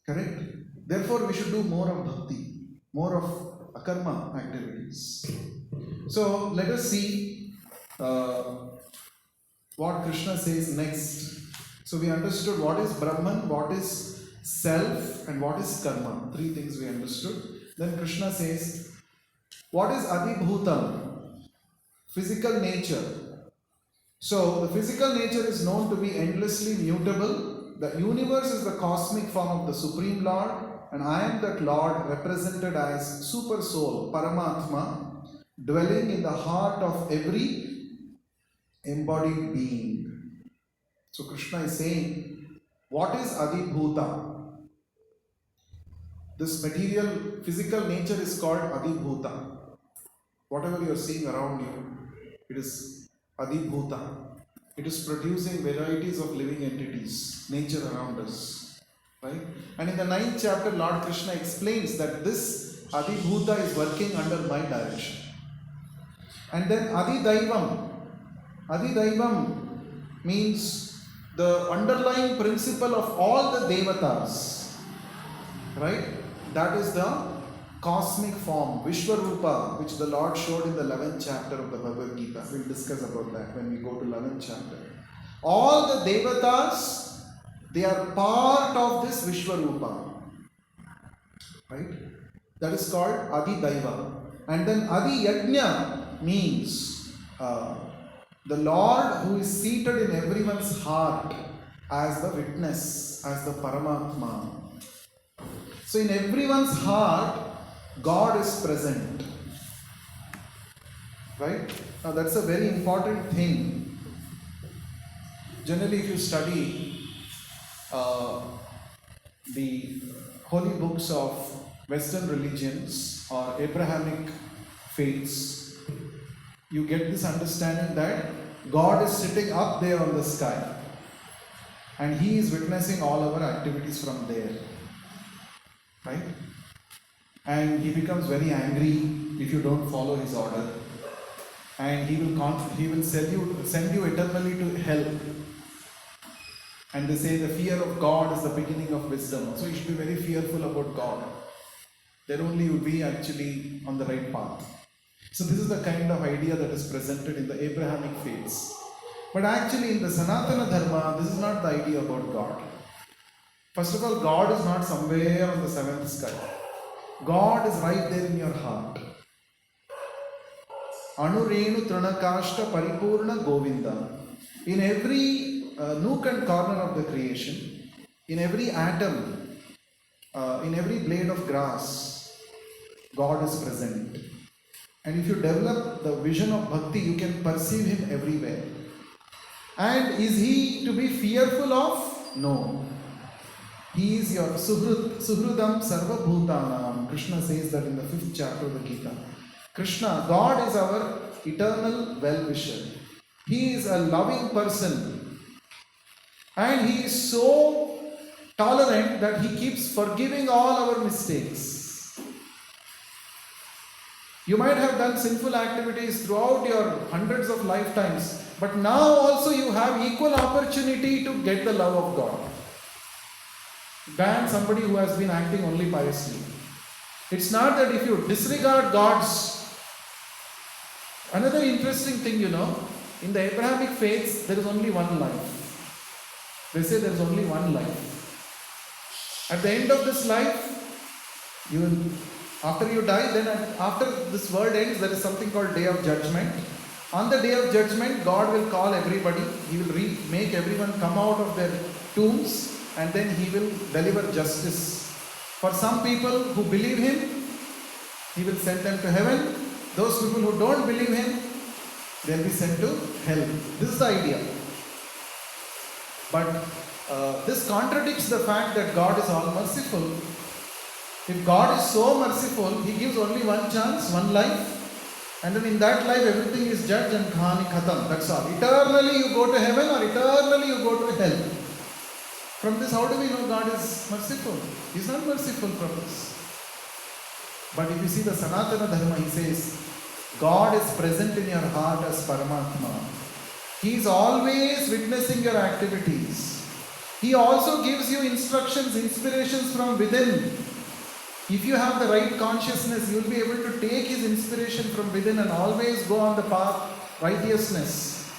Correct? Therefore, we should do more of bhakti, more of akarma activities. So, let us see what Krishna says next. So, we understood what is Brahman, what is self, and what is karma. 3 things we understood. Then Krishna says, what is adibhutam? Physical nature. So, the physical nature is known to be endlessly mutable. The universe is the cosmic form of the Supreme Lord, and I am that Lord represented as Super Soul, Paramatma, dwelling in the heart of every embodied being. So Krishna is saying, what is Adibhuta? This material, physical nature is called Adibhuta. Whatever you are seeing around you, it is Adibhuta. It is producing varieties of living entities, nature around us. Right? And in the 9th chapter, Lord Krishna explains that this Adibhuta is working under my direction. And then Adidaivam. Adidaivam means the underlying principle of all the devatas. Right? That is the cosmic form, Vishwarupa, which the Lord showed in the 11th chapter of the Bhagavad Gita. We'll discuss about that when we go to 11th chapter. All the devatas, they are part of this Vishwarupa. Right? That is called Adidaiva. And then Adi Yajna means the Lord who is seated in everyone's heart as the witness, as the Paramatma. So in everyone's heart, God is present. Right? Now that's a very important thing. Generally, if you study the holy books of Western religions or Abrahamic faiths, you get this understanding that God is sitting up there on the sky and He is witnessing all our activities from there. Right? And He becomes very angry if you don't follow His order, and He will send you eternally to hell. And they say the fear of God is the beginning of wisdom. So you should be very fearful about God. Then only you will be actually on the right path. So this is the kind of idea that is presented in the Abrahamic faiths. But actually in the Sanatana Dharma, this is not the idea about God. First of all, God is not somewhere on the 7th sky. God is right there in your heart. Anurenu Trinakashta Paripurna Govinda. In every nook and corner of the creation, in every atom, in every blade of grass, God is present. And if you develop the vision of bhakti, you can perceive Him everywhere. And is he to be fearful of? No. He is your Suhrudam Sarva Bhutanam. Krishna says that in the 5th chapter of the Gita. Krishna, God is our eternal well-wisher. He is a loving person. And he is so tolerant that he keeps forgiving all our mistakes. You might have done sinful activities throughout your hundreds of lifetimes, but now also you have equal opportunity to get the love of God than somebody who has been acting only piously. It's not that if you disregard God's. Another interesting thing, in the Abrahamic faiths, there is only one life. They say there is only one life. At the end of this life, after you die, then after this world ends, there is something called Day of Judgment. On the Day of Judgment, God will call everybody. He will make everyone come out of their tombs, and then He will deliver justice. For some people who believe Him, He will send them to heaven. Those people who don't believe Him, they will be sent to hell. This is the idea. But this contradicts the fact that God is all merciful. If God is so merciful, He gives only one chance, one life, and then in that life everything is judged and kahani khatam. That's all. Eternally you go to heaven or eternally you go to hell. From this, how do we know God is merciful? He is not merciful from this. But if you see the Sanatana Dharma, he says, God is present in your heart as Paramatma. He is always witnessing your activities. He also gives you instructions, inspirations from within. If you have the right consciousness, you will be able to take His inspiration from within and always go on the path righteousness.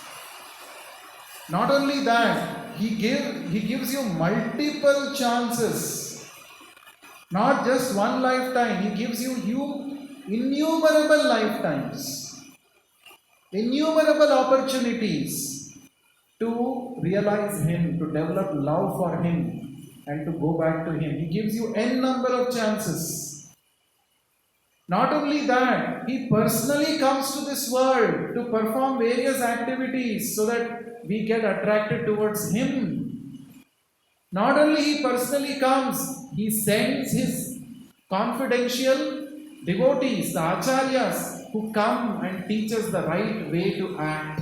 Not only that, He gives you multiple chances. Not just one lifetime. He gives you innumerable lifetimes. Innumerable opportunities to realize Him, to develop love for Him, and to go back to Him. He gives you n number of chances. Not only that, He personally comes to this world to perform various activities so that we get attracted towards Him. Not only He personally comes, He sends His confidential devotees, the acharyas, who come and teach us the right way to act.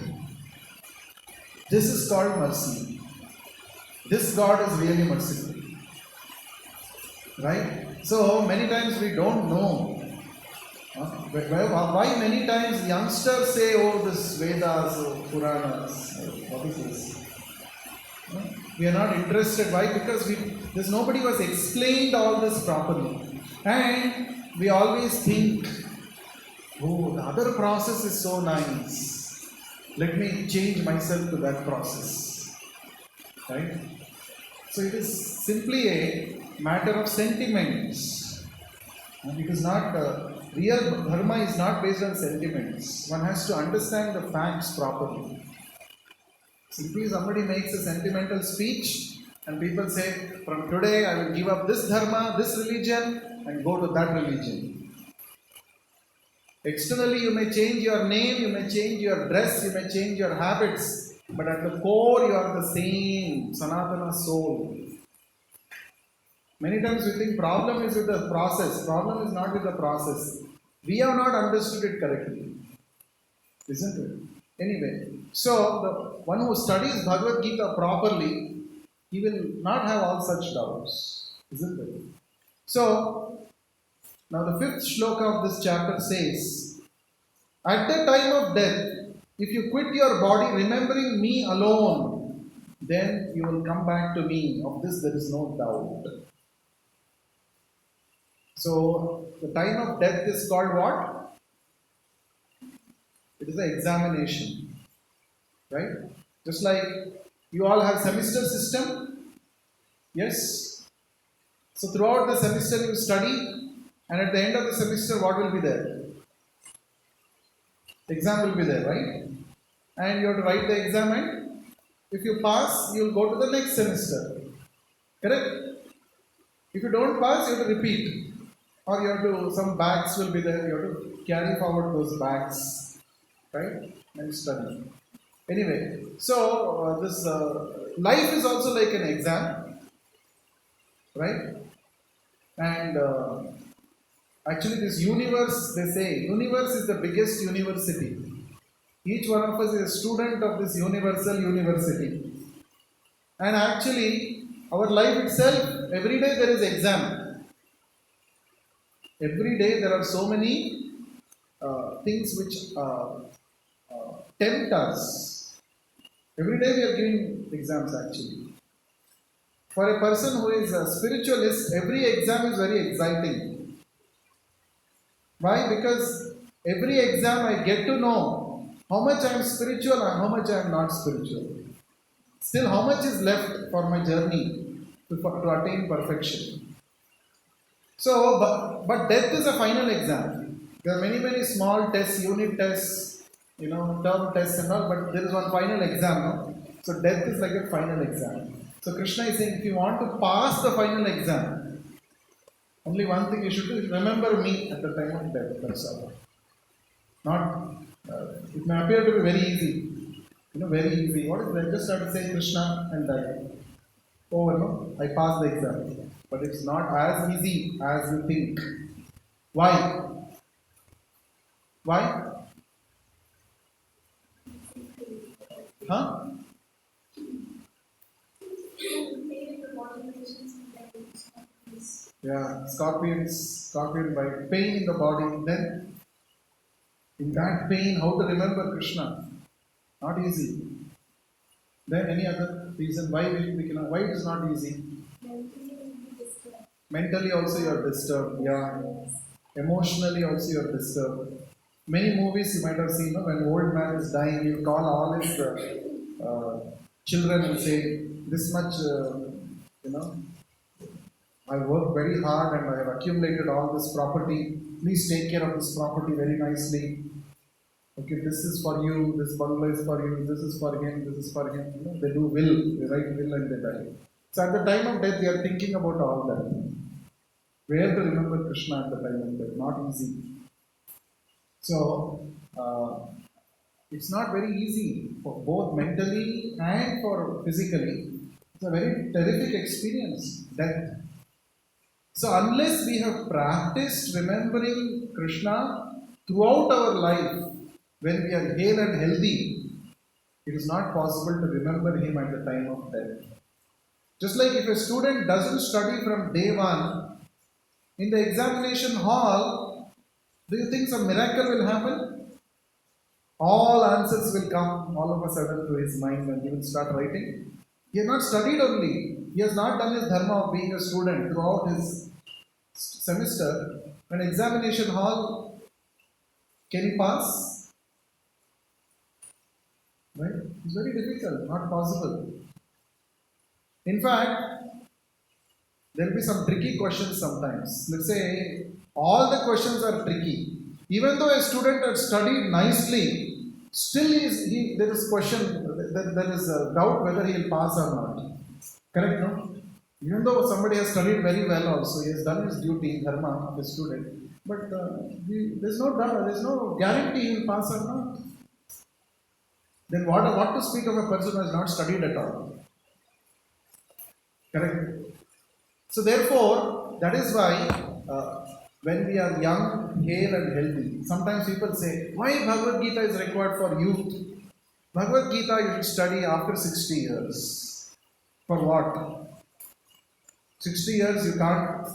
This is called mercy. This God is really merciful. Right? So many times we don't know. Why many times youngsters say, oh, this Vedas, oh, Puranas, what is this? We are not interested. Why? Because there's nobody who has explained all this properly. And we always think, oh, the other process is so nice. Let me change myself to that process. Right? So it is simply a matter of sentiments. And it is not, real dharma is not based on sentiments. One has to understand the facts properly. Simply somebody makes a sentimental speech and people say, from today I will give up this dharma, this religion and go to that religion. Externally you may change your name, you may change your dress, you may change your habits, but at the core you are the same Sanatana soul. Many times we think problem is with the process. Problem is not with the process. We have not understood it correctly. Isn't it? Anyway, so the one who studies Bhagavad Gita properly, he will not have all such doubts. Isn't it? So, now the 5th shloka of this chapter says, at the time of death, if you quit your body remembering me alone, then you will come back to me. Of this there is no doubt. So, the time of death is called what? It is an examination. Right? Just like you all have semester system. Yes? So, throughout the semester you study, and at the end of the semester what will be there? Exam will be there, right? And you have to write the exam, and if you pass, you will go to the next semester. Correct? If you don't pass, you have to repeat. Or you have to, some bags will be there, you have to carry forward those bags, right? And study. Anyway, so this life is also like an exam, right? And actually, this universe, they say, universe is the biggest university. Each one of us is a student of this universal university. And actually, our life itself, every day there is exam. Every day there are so many things which tempt us. Every day we are giving exams actually. For a person who is a spiritualist, every exam is very exciting. Why? Because every exam I get to know how much I am spiritual and how much I am not spiritual. Still, how much is left for my journey to attain perfection? So, but death is a final exam. There are many small tests, unit tests, term tests and all, but there is one final exam. No? So, death is like a final exam. So, Krishna is saying, if you want to pass the final exam, only one thing you should do is remember me at the time of death. That's all. Not, it may appear to be very easy. Very easy. What is that? Just start to say Krishna and die. Oh, I passed the exam. But it's not as easy as you think. Why? Why? Huh? Yeah, scorpion bite, pain in the body. Then, in that pain, how to remember Krishna? Not easy. Then any other reason why we cannot? Why it is not easy? Mentally also you are disturbed. Yeah. Emotionally also you are disturbed. Many movies you might have seen. When old man is dying, he'll call all his children and say, "This much, I worked very hard and I have accumulated all this property. Please take care of this property very nicely. Okay, this is for you, this bungalow is for you, this is for him, this is for him." They do will, they write will and they die. So at the time of death, they are thinking about all that. Where to remember Krishna at the time of death? Not easy. So, it's not very easy for both mentally and for physically. It's a very terrific experience, death. So, unless we have practiced remembering Krishna throughout our life, when we are hale and healthy, it is not possible to remember him at the time of death. Just like if a student doesn't study from day one, in the examination hall, do you think some miracle will happen? All answers will come all of a sudden to his mind and he will start writing. He has not studied only. He has not done his dharma of being a student throughout his semester. An examination hall, can he pass? Right? It's very difficult, not possible. In fact, there will be some tricky questions sometimes. Let's say all the questions are tricky. Even though a student has studied nicely, still there is question, there is a doubt whether he will pass or not. Correct, no? Even though somebody has studied very well also, he has done his duty, dharma of a student, but there's no guarantee he will pass or not. Then what to speak of a person who has not studied at all? Correct? So therefore, that is why when we are young, hale and healthy, sometimes people say, why Bhagavad Gita is required for youth? Bhagavad Gita you should study after 60 years. For what? 60 years you can't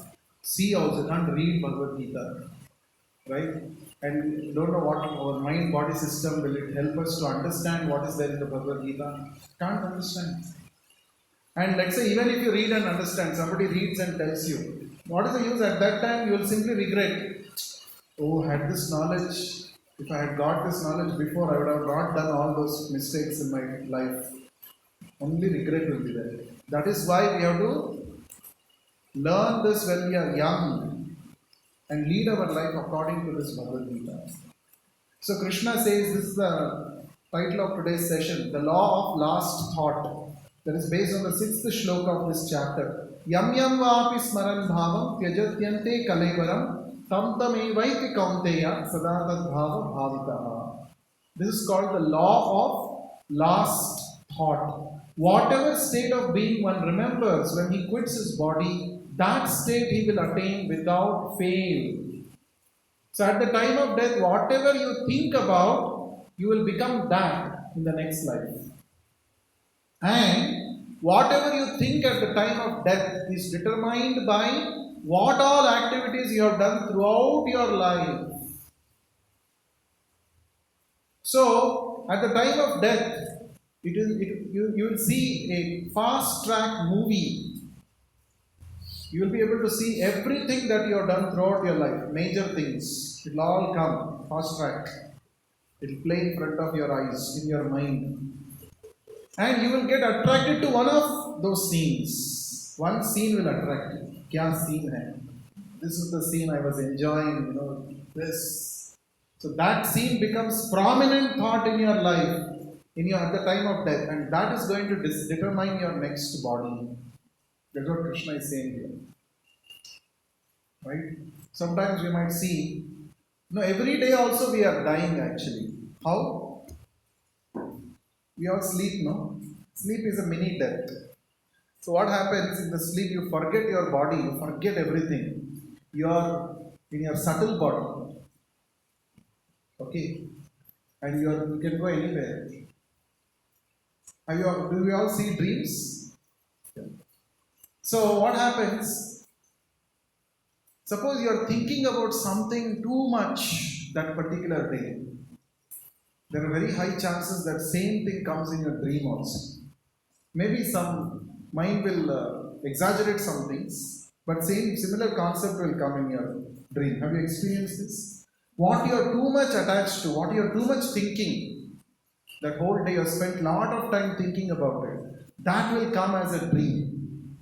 see also, you can't read Bhagavad Gita. Right? And you don't know what our mind body system will it help us to understand what is there in the Bhagavad Gita. Can't understand. And let's say even if you read and understand, somebody reads and tells you, what is the use? At that time you will simply regret. Oh, had this knowledge, if I had got this knowledge before, I would have not done all those mistakes in my life. Only regret will be there. That is why we have to learn this when we are young and lead our life according to this Bhagavad Gita. So Krishna says, this is the title of today's session, the law of last thought. That is based on the 6th shloka of this chapter. Yam yam vapi smaran bhavam tyajatyante kalaivaram tam tamevaiti kaunteya sadatad bhava bhavitaha. This is called the law last thought. Whatever state of being one remembers when he quits his body, that state he will attain without fail. So at the time of death, whatever you think about, you will become that in the next life. And whatever you think at the time of death is determined by what all activities you have done throughout your life. So, at the time of death, you will see a fast track movie. You will be able to see everything that you have done throughout your life, major things. It will all come fast track. It will play in front of your eyes, in your mind. And you will get attracted to one of those scenes. One scene will attract you. Kya scene hai? This is the scene I was enjoying, this. So that scene becomes prominent thought in your life, at the time of death, and that is going to determine your next body. That's what Krishna is saying here. Right? Sometimes we might see, every day also we are dying actually. How? We all sleep, no? Sleep is a mini death. So what happens in the sleep? You forget your body, you forget everything. You are in your subtle body. Okay? And you can go anywhere. Do we all see dreams? Yeah. So what happens? Suppose you are thinking about something too much that particular day. There are very high chances that same thing comes in your dream also. Maybe some mind will exaggerate some things, but similar concept will come in your dream. Have you experienced this? What you are too much attached to, what you are too much thinking, that whole day you have spent a lot of time thinking about it, that will come as a dream.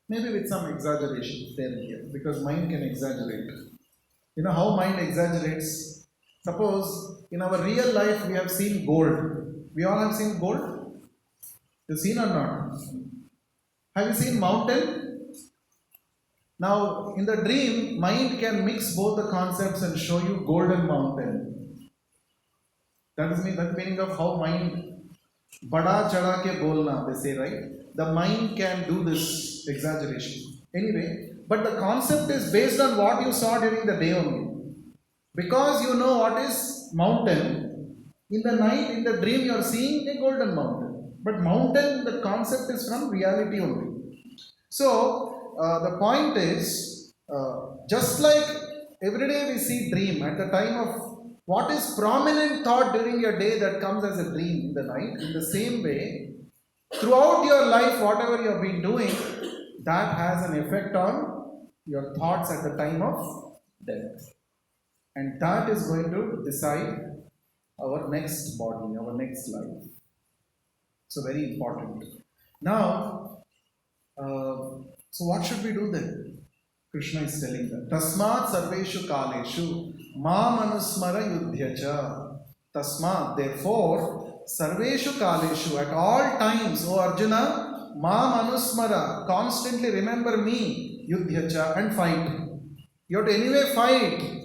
Maybe with some exaggeration there and here, because mind can exaggerate. You know how mind exaggerates? Suppose in our real life we have seen gold. We all have seen gold? You seen or not? Have you seen mountain? Now in the dream, mind can mix both the concepts and show you golden mountain. That is the meaning of how mind bada chada ke bolna, they say, right? The mind can do this exaggeration. Anyway, but the concept is based on what you saw during the day only. Because you know what is mountain, in the night, in the dream, you are seeing a golden mountain. But mountain, the concept is from reality only. So, the point is, just like every day we see dream at the time of what is prominent thought during your day that comes as a dream in the night, in the same way, throughout your life, whatever you have been doing, that has an effect on your thoughts at the time of death. And that is going to decide our next body, our next life. So very important. Now, so what should we do then? Krishna is telling them, Tasmat sarveshu kaleshu mam anusmara yudhyacha. Tasmat, therefore, sarveshu kaleshu, at all times, O Arjuna, mam anusmara, constantly remember me, yudhyacha, and fight. You have to anyway fight.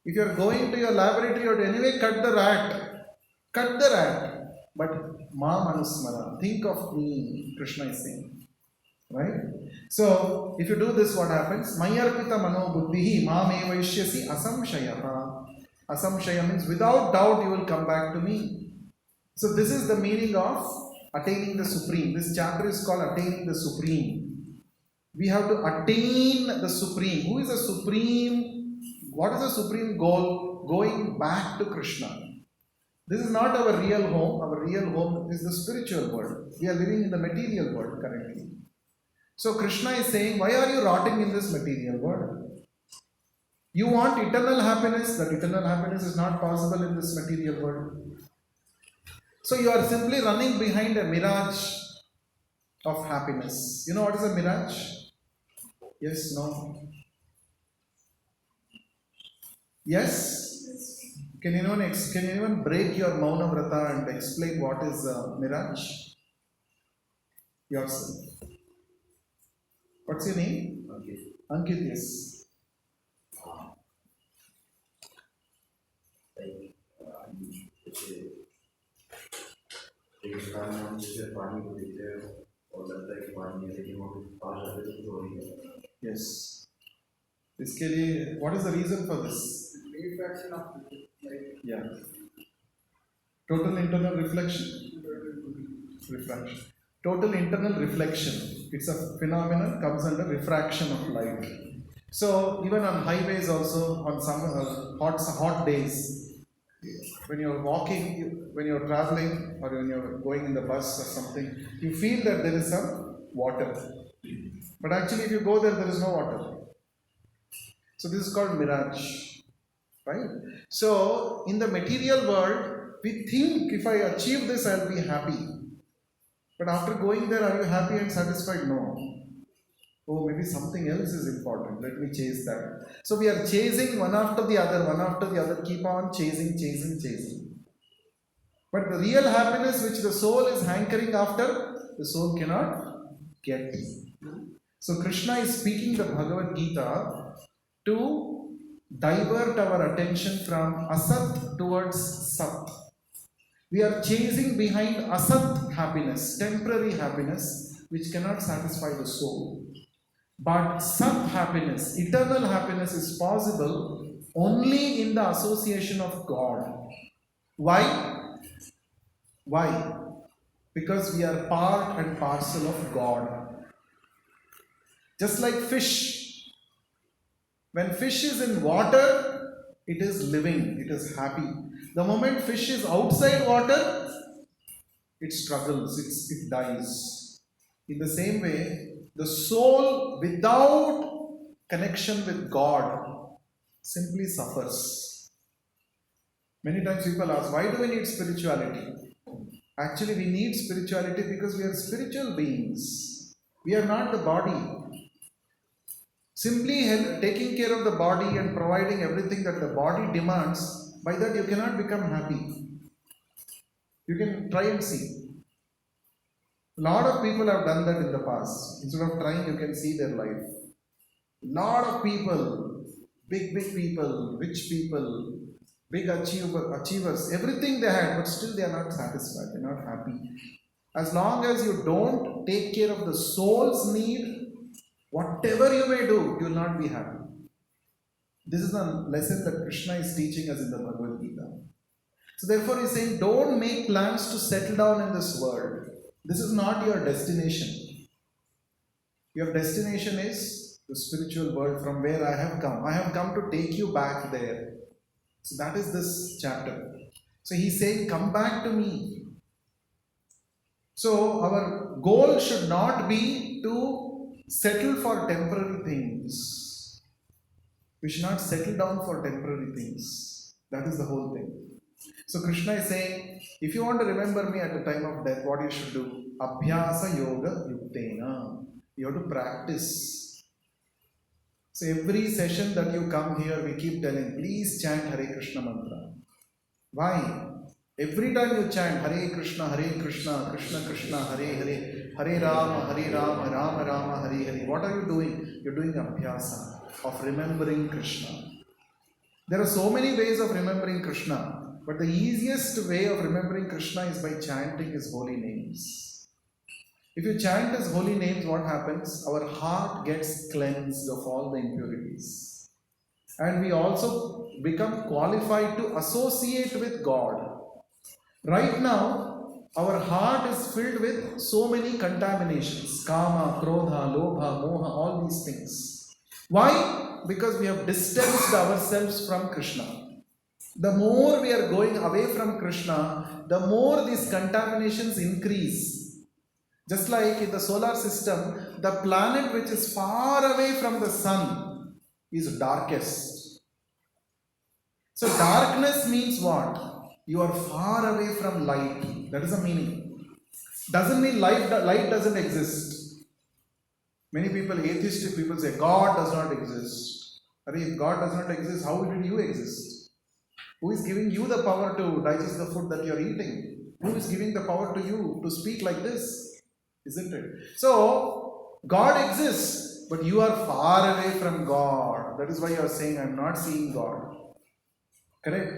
If you are going to your laboratory, you have to anyway cut the rat. Cut the rat. But ma manusmara, think of me, Krishna is saying. Right? So, if you do this, what happens? Mayarpita mano buddhihi mame vaishyasi asamshayaha. Asamshaya means without doubt you will come back to me. So, this is the meaning of attaining the Supreme. This chapter is called Attaining the Supreme. We have to attain the Supreme. Who is the Supreme? What is the supreme goal? Going back to Krishna. This is not our real home. Our real home is the spiritual world. We are living in the material world currently. So Krishna is saying, why are you rotting in this material world? You want eternal happiness. That eternal happiness is not possible in this material world. So you are simply running behind a mirage of happiness. You know what is a mirage? Yes, no? Yes? Can anyone break your Mauna Vrata and explain what is mirage? Yourself. What's your name? Ankit, yes. Yes. इसके लिए what is the reason for this? Refraction of light. Yeah. Total internal reflection. Refraction. Total internal reflection. It's a phenomenon comes under refraction of light. So even on highways also on some hot days, when you're walking, when you're traveling, or when you're going in the bus or something, you feel that there is some water. But actually, if you go there, there is no water. So this is called mirage, right? So in the material world, we think if I achieve this, I'll be happy. But after going there, are you happy and satisfied? No. Oh, maybe something else is important. Let me chase that. So we are chasing one after the other, keep on chasing. But the real happiness which the soul is hankering after, the soul cannot get. So Krishna is speaking the Bhagavad Gita to divert our attention from asat towards sat. We are chasing behind asat happiness, temporary happiness, which cannot satisfy the soul. But sat happiness, eternal happiness is possible only in the association of God. Why? Why? Because we are part and parcel of God. Just like fish. When fish is in water, it is living, it is happy. The moment fish is outside water, it struggles, it dies. In the same way, the soul without connection with God simply suffers. Many times people ask, why do we need spirituality? Actually, we need spirituality because we are spiritual beings. We are not the body. Simply taking care of the body and providing everything that the body demands, by that you cannot become happy. You can try and see. A lot of people have done that in the past. Instead of trying, you can see their life. A lot of people, big people, rich people, big achievers, everything they had, but still they are not satisfied, they are not happy. As long as you don't take care of the soul's need, whatever you may do, you will not be happy. This is the lesson that Krishna is teaching us in the Bhagavad Gita. So therefore he is saying, don't make plans to settle down in this world. This is not your destination. Your destination is the spiritual world from where I have come. I have come to take you back there. So that is this chapter. So he is saying, come back to me. So our goal should not be to settle for temporary things. We should not settle down for temporary things. That is the whole thing. So Krishna is saying, if you want to remember me at the time of death, what you should do? Abhyasa yoga yuktena. You have to practice. So every session that you come here, we keep telling, please chant Hare Krishna mantra. Why? Every time you chant Hare Krishna, Krishna Krishna, Hare Hare, Hare Rama, Rama Rama, Hare Hare. What are you doing? You're doing abhyasa of remembering Krishna. There are so many ways of remembering Krishna, but the easiest way of remembering Krishna is by chanting his holy names. If you chant his holy names, what happens? Our heart gets cleansed of all the impurities. And we also become qualified to associate with God. Right now, our heart is filled with so many contaminations. Kama, Krodha, Lobha, Moha, all these things. Why? Because we have distanced ourselves from Krishna. The more we are going away from Krishna, the more these contaminations increase. Just like in the solar system, the planet which is far away from the sun is darkest. So darkness means what? You are far away from light. That is the meaning. Doesn't mean light doesn't exist. Many people, atheistic people say, God does not exist. If God does not exist, how did you exist? Who is giving you the power to digest the food that you are eating? Who is giving the power to you to speak like this? Isn't it? So, God exists, but you are far away from God. That is why you are saying, I am not seeing God. Correct?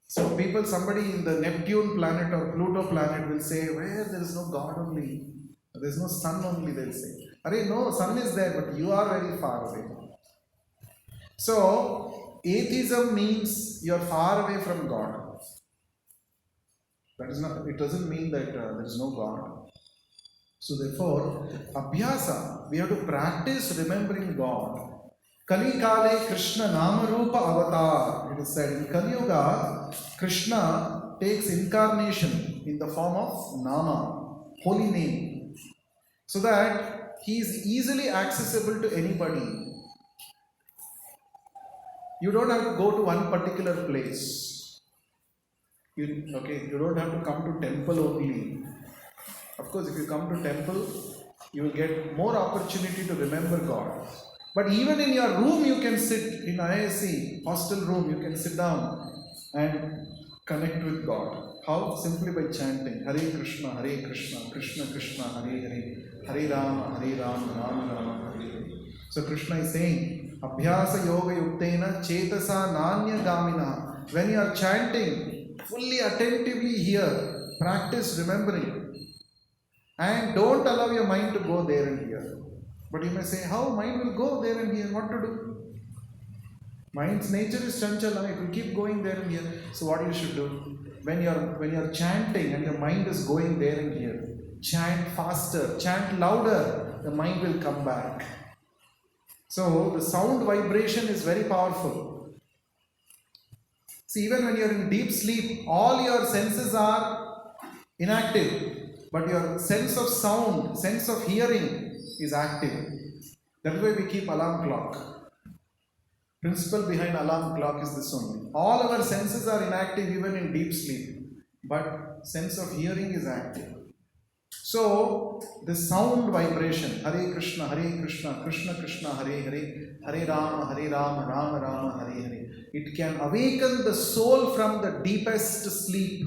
So people, somebody in the Neptune planet or Pluto planet will say, where there is no God only, there is no sun only, they'll say. Arey, no, sun is there, but you are very far away. So, atheism means you are far away from God. That is not, it doesn't mean that there is no God. So therefore, abhyasa, we have to practice remembering God. Kali Kale Krishna Namarupa Avatar. It is said in Kali Yuga, Krishna takes incarnation in the form of Nama, holy name, so that he is easily accessible to anybody. You don't have to go to one particular place. You don't have to come to temple only. Of course, if you come to temple, you will get more opportunity to remember God. But even in your room, you can sit in IISc hostel room. You can sit down and connect with God. How? Simply by chanting Hare Krishna, Krishna Krishna, Hare Hare, Hare Rama, Rama Rama, Hare Hare. So Krishna is saying, Abhyasa Yoga Yuktena Chetasa Nanya Gamina. When you are chanting, fully attentively hear, practice remembering. And don't allow your mind to go there and here. But you may say, how mind will go there and here? What to do? Mind's nature is chanchala, it will keep going there and here. So what you should do? When you're chanting and your mind is going there and here, chant faster, chant louder, the mind will come back. So the sound vibration is very powerful. See, even when you're in deep sleep, all your senses are inactive. But your sense of sound, sense of hearing is active. That is why we keep alarm clock. Principle behind alarm clock is this only. All our senses are inactive even in deep sleep. But sense of hearing is active. So, the sound vibration, Hare Krishna, Krishna Krishna, Hare Hare, Hare Rama, Rama Rama, Hare Hare. It can awaken the soul from the deepest sleep.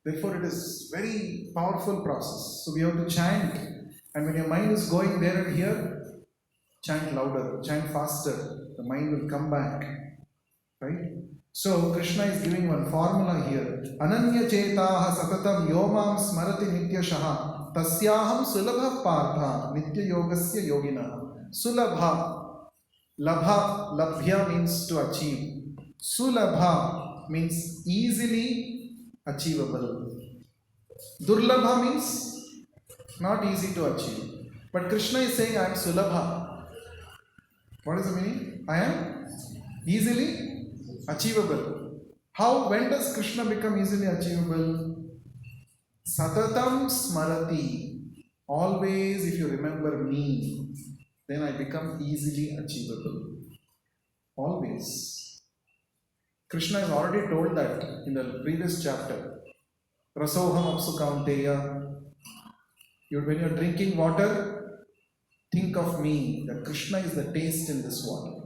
Therefore, it is very powerful process. So we have to chant, and when your mind is going there and here, chant louder, chant faster. The mind will come back, right? So Krishna is giving one formula here. Ananya chetaha satatam yomam smarati nityashaha tasyaham sulabha partha nitya yogasya yogina. Sulabha, labha, labhya means to achieve. Sulabha means easily achievable. Durlabha means not easy to achieve. But Krishna is saying, I am Sulabha. What is the meaning? I am easily achievable. How? When does Krishna become easily achievable? Satatam smarati. Always, if you remember me, then I become easily achievable. Always. Krishna has already told that in the previous chapter. Rasoham apsu kaunteya. When you are drinking water, think of me, that Krishna is the taste in this water.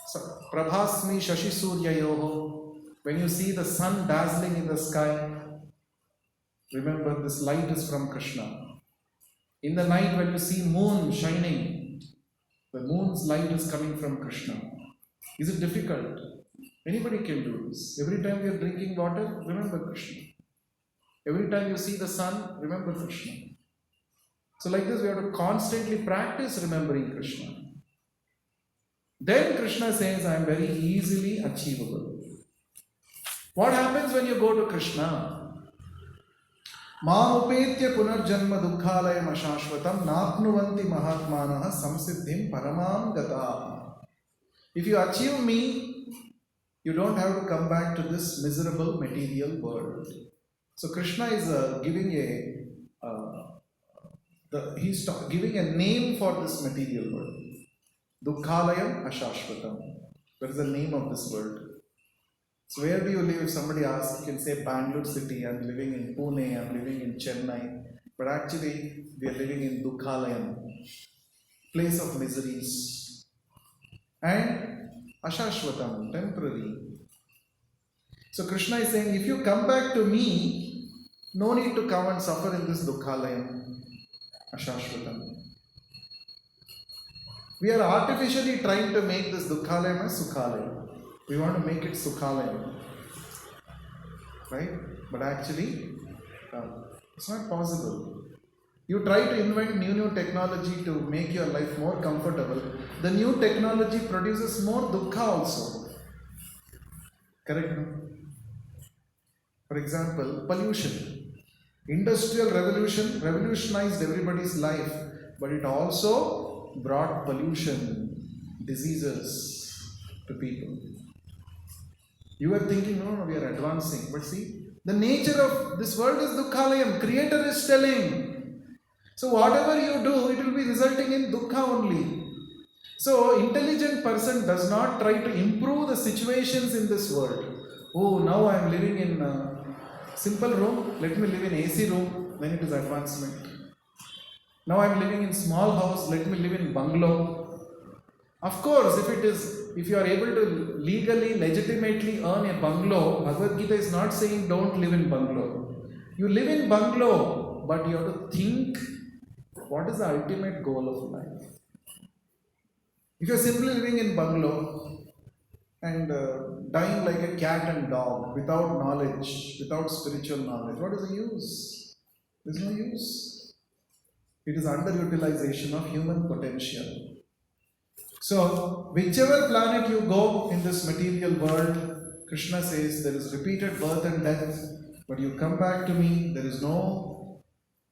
So, Prabhasmi Shashi Suryayoho. When you see the sun dazzling in the sky, remember this light is from Krishna. In the night when you see moon shining, the moon's light is coming from Krishna. Is it difficult? Anybody can do this. Every time you are drinking water, remember Krishna. Every time you see the sun, remember Krishna. So like this, we have to constantly practice remembering Krishna. Then Krishna says, I am very easily achievable. What happens when you go to Krishna? Mam upetya punarjanma dukkhalayam ashashvatam napnuvanti mahatmanaha samsiddhim paramam gata. If you achieve me, you don't have to come back to this miserable material world. So Krishna is giving a name for this material world. Dukkhalayam ashashvatam. That is the name of this world. So where do you live? If somebody asks, you can say Bangalore city. I'm living in Pune. I'm living in Chennai. But actually, we are living in Dukkhalayam, place of miseries. And ashashvatam, temporary. So Krishna is saying, if you come back to me, no need to come and suffer in this Dukkhalayam, ashashvatam. We are artificially trying to make this Dukkhalayam as Sukhalayam. We want to make it Sukhalayam, right? But actually, it's not possible. You try to invent new technology to make your life more comfortable. The new technology produces more dukkha also. Correct? No? For example, pollution. Industrial revolution revolutionized everybody's life, but it also brought pollution, diseases to people. You are thinking, no, we are advancing. But see, the nature of this world is dukkhalayam. Creator is telling. So whatever you do, it will be resulting in dukkha only. So intelligent person does not try to improve the situations in this world. Oh, now I am living in a simple room. Let me live in AC room. Then it is advancement. Now I am living in small house. Let me live in bungalow. Of course, if you are able to legally, legitimately earn a bungalow, Bhagavad Gita is not saying don't live in bungalow. You live in bungalow, but you have to think what is the ultimate goal of life. If you are simply living in bungalow and dying like a cat and dog without knowledge, without spiritual knowledge, what is the use? There is no use. It is underutilization of human potential. So, whichever planet you go in this material world, Krishna says there is repeated birth and death, but you come back to me,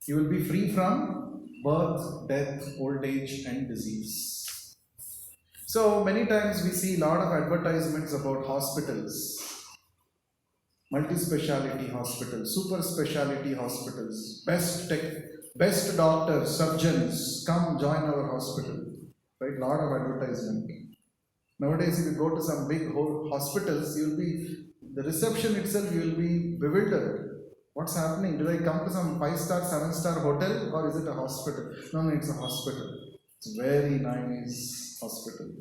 you will be free from birth, death, old age, and disease. So, many times we see a lot of advertisements about hospitals, multi-speciality hospitals, super speciality hospitals, best doctors, surgeons, come join our hospital. Right, lot of advertisement. Nowadays, if you go to some big hospitals, the reception itself, you will be bewildered. What's happening? Did I come to some 5-star, 7-star hotel, or is it a hospital? No, it's a hospital. It's a very nice hospital,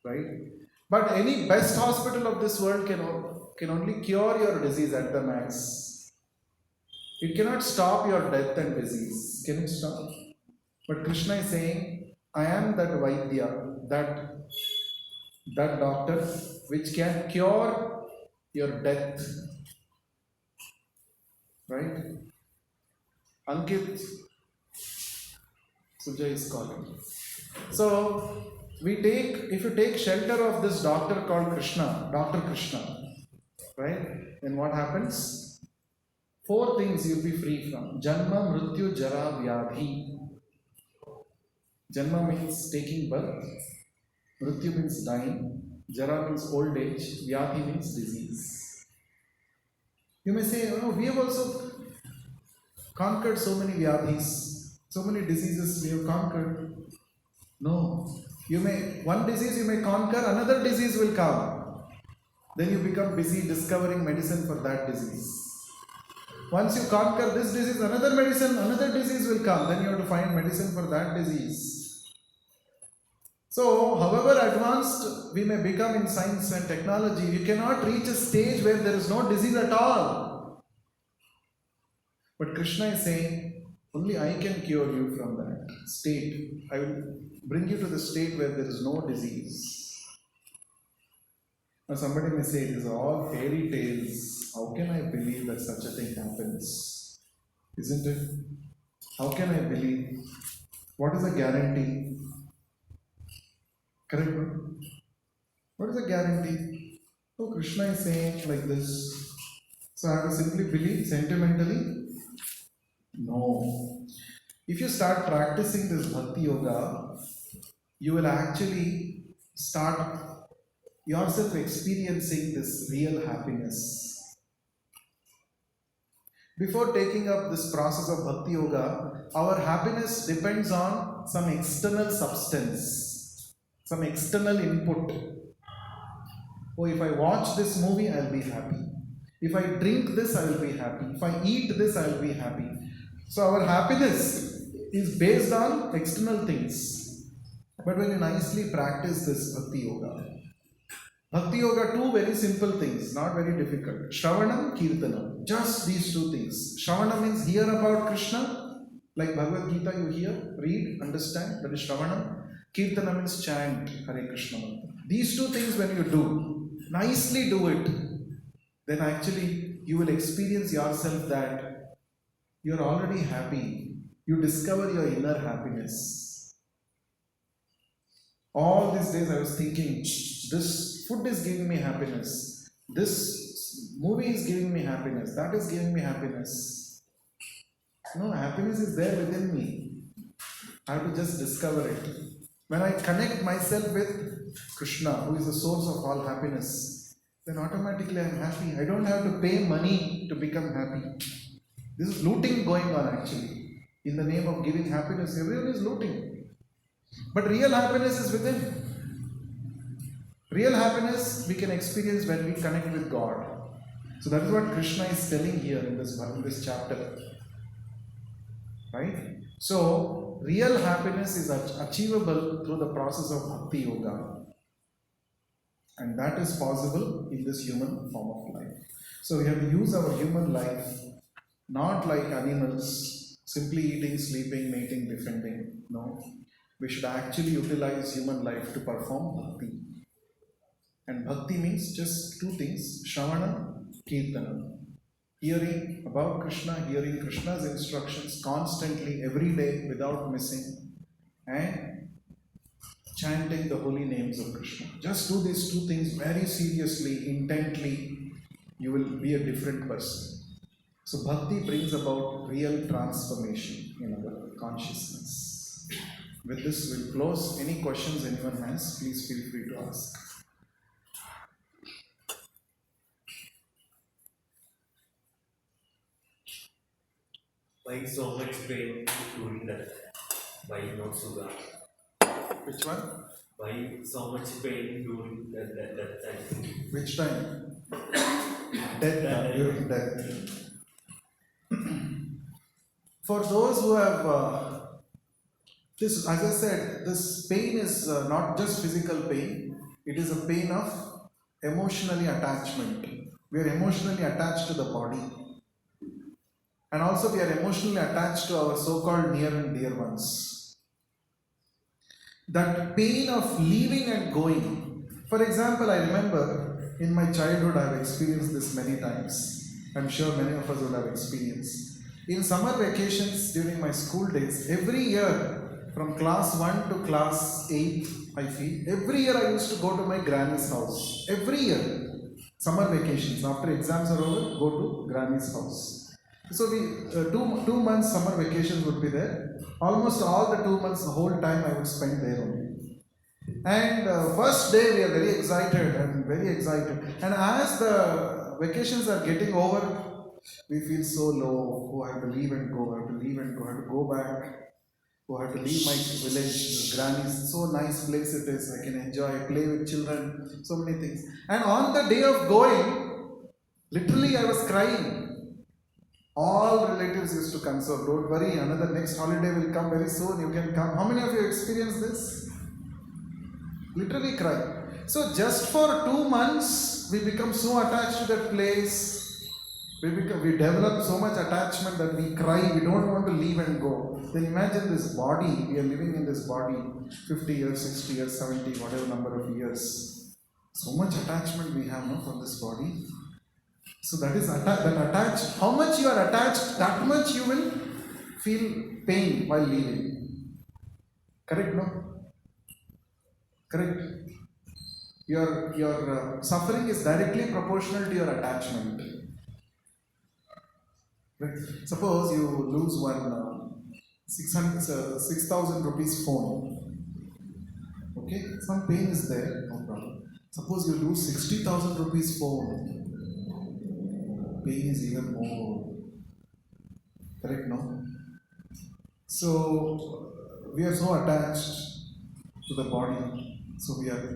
right? But any best hospital of this world can only cure your disease at the max. It cannot stop your death and disease. Can it stop? But Krishna is saying, I am that Vaidya, that doctor which can cure your death. Right? Ankit Sujay is calling. So, if you take shelter of this doctor called Krishna, Dr. Krishna, right? Then what happens? 4 things you'll be free from. Janma, Mrityu, Jara, Vyadhi. Janma means taking birth, Mrityu means dying, Jara means old age, Vyadhi means disease. You may say, we have also conquered so many Vyadhis, so many diseases we have conquered. No. One disease you may conquer, another disease will come. Then you become busy discovering medicine for that disease. Once you conquer this disease, another disease will come. Then you have to find medicine for that disease. So, however advanced we may become in science and technology, we cannot reach a stage where there is no disease at all. But Krishna is saying, only I can cure you from that state. I will bring you to the state where there is no disease. Now somebody may say, it is all fairy tales. How can I believe that such a thing happens? Isn't it? How can I believe? What is the guarantee? Correct? What is the guarantee? So Krishna is saying like this. So I have to simply believe sentimentally? No. If you start practicing this bhakti yoga, you will actually start yourself experiencing this real happiness. Before taking up this process of bhakti yoga, our happiness depends on some external substance, some external input. Oh, if I watch this movie, I'll be happy. If I drink this, I will be happy. If I eat this, I will be happy. So our happiness is based on external things. But when you nicely practice this bhakti yoga, 2 very simple things, not very difficult. Shravanam, Kirtanam. Just these 2 things. Shravana means hear about Krishna. Like Bhagavad Gita, you hear, read, understand. That is Shravanam. Kirtanam means chant Hare Krishna mantra. These 2 things when you do, nicely do it, then actually you will experience yourself that you're already happy. You discover your inner happiness. All these days I was thinking, this food is giving me happiness. This movie is giving me happiness. That is giving me happiness. No, happiness is there within me. I have to just discover it. When I connect myself with Krishna, who is the source of all happiness, then automatically I am happy. I don't have to pay money to become happy. This is looting going on actually. In the name of giving happiness, everyone is looting. But real happiness is within. Real happiness we can experience when we connect with God. So that is what Krishna is telling here in this chapter. Right? So, real happiness is achievable through the process of Bhakti Yoga. And that is possible in this human form of life. So, we have to use our human life not like animals, simply eating, sleeping, mating, defending. No. We should actually utilize human life to perform Bhakti. And Bhakti means just two things, Shravana, Kirtana. Hearing about Krishna, hearing Krishna's instructions constantly, every day, without missing, and chanting the holy names of Krishna. Just do these two things very seriously, intently, you will be a different person. So Bhakti brings about real transformation in our consciousness. With this, we'll close. Any questions anyone has, please feel free to ask. Why so much pain during that? Why not sugar? Which one? Why so much pain during that time? Which time? Death, during death. For those who have this, as I said, this pain is not just physical pain, it is a pain of emotionally attachment. We are emotionally attached to the body. And also we are emotionally attached to our so-called near and dear ones. That pain of leaving and going. For example, I remember in my childhood I have experienced this many times. I'm sure many of us would have experienced. In summer vacations during my school days, every year from class 1 to class 8, I feel, every year I used to go to my granny's house. Every year. Summer vacations, after exams are over, go to granny's house. So we, 2 months summer vacation would be there. Almost all the 2 months, the whole time I would spend there only. And first day we are very excited. And as the vacations are getting over, we feel so low. Oh, I have to leave and go. I have to go back. Oh, I have to leave my village. Granny's so nice place it is. I can enjoy, play with children, so many things. And on the day of going, literally I was crying. All relatives used to console. Don't worry, another next holiday will come very soon. You can come. How many of you experienced this? Literally cry. So just for 2 months, we become so attached to that place. We develop so much attachment that we cry. We don't want to leave and go. Then imagine this body. We are living in this body 50 years, 60 years, 70, whatever number of years. So much attachment we have now from this body. So that is attached. How much you are attached, that much you will feel pain while leaving. Correct, no? Correct. Your suffering is directly proportional to your attachment. Right? Suppose you lose one 6,000 rupees phone. Okay, some pain is there, no problem. Suppose you lose 60,000 rupees phone. Pain is even more. Correct, no? So we are so attached to the body. So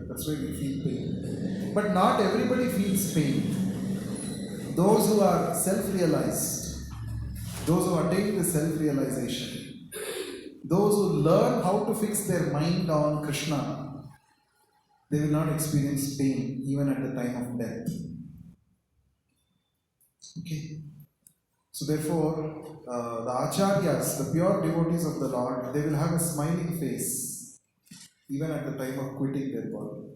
that's why we feel pain. But not everybody feels pain. Those who are self-realized, those who attain the self-realization, those who learn how to fix their mind on Krishna, they will not experience pain even at the time of death. Okay. So therefore, the acharyas, the pure devotees of the Lord, they will have a smiling face even at the time of quitting their body.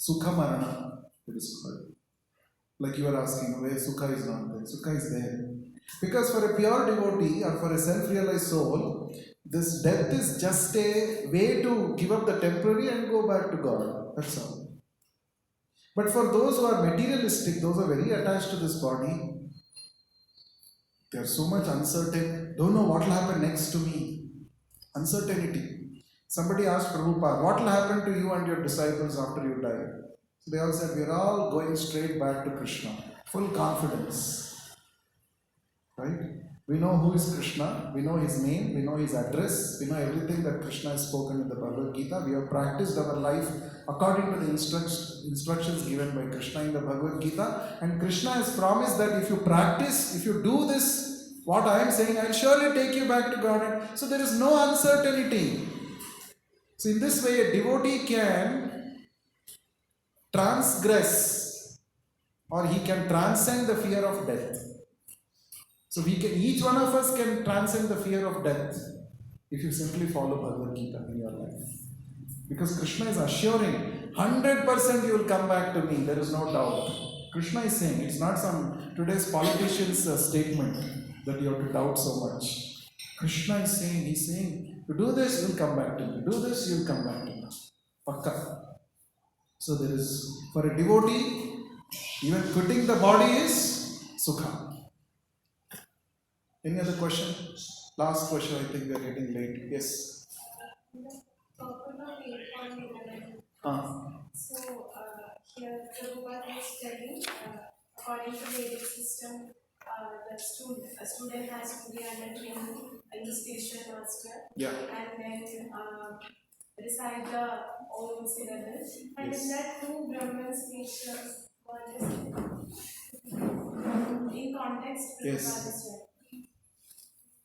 Sukha Marana, it is called. Like you are asking, where Sukha is not there. Sukha is there. Because for a pure devotee or for a self-realized soul, this death is just a way to give up the temporary and go back to God. That's all. But for those who are materialistic, those who are very attached to this body, they are so much uncertain, don't know what will happen next to me. Uncertainty. Somebody asked Prabhupada, what will happen to you and your disciples after you die? So they all said, we are all going straight back to Krishna. Full confidence. Right? We know who is Krishna, we know his name, we know his address, we know everything that Krishna has spoken in the Bhagavad Gita. We have practiced our life according to the instructions given by Krishna in the Bhagavad Gita. And Krishna has promised that if you practice, if you do this, what I am saying, I will surely take you back to God. So there is no uncertainty. So in this way, a devotee can transgress or he can transcend the fear of death. So we can, each one of us can transcend the fear of death if you simply follow Bhagavad Gita in your life. Because Krishna is assuring, 100% you will come back to me, there is no doubt. Krishna is saying, it's not some today's politician's statement that you have to doubt so much. Krishna is saying, he's saying, you do this, you will come back to me. Do this, you will come back to me. Pakka. So there is, for a devotee, even quitting the body is sukha. Any other question? Last question, I think we are getting late. Yes. So here Prabhupada is telling, according to Vedic system, a student has to be under training in the spiritual master, Yeah. and then recite the old syllabus. And Yes. in that two Brahman speeches, in context, Prabhupada Yes. is telling.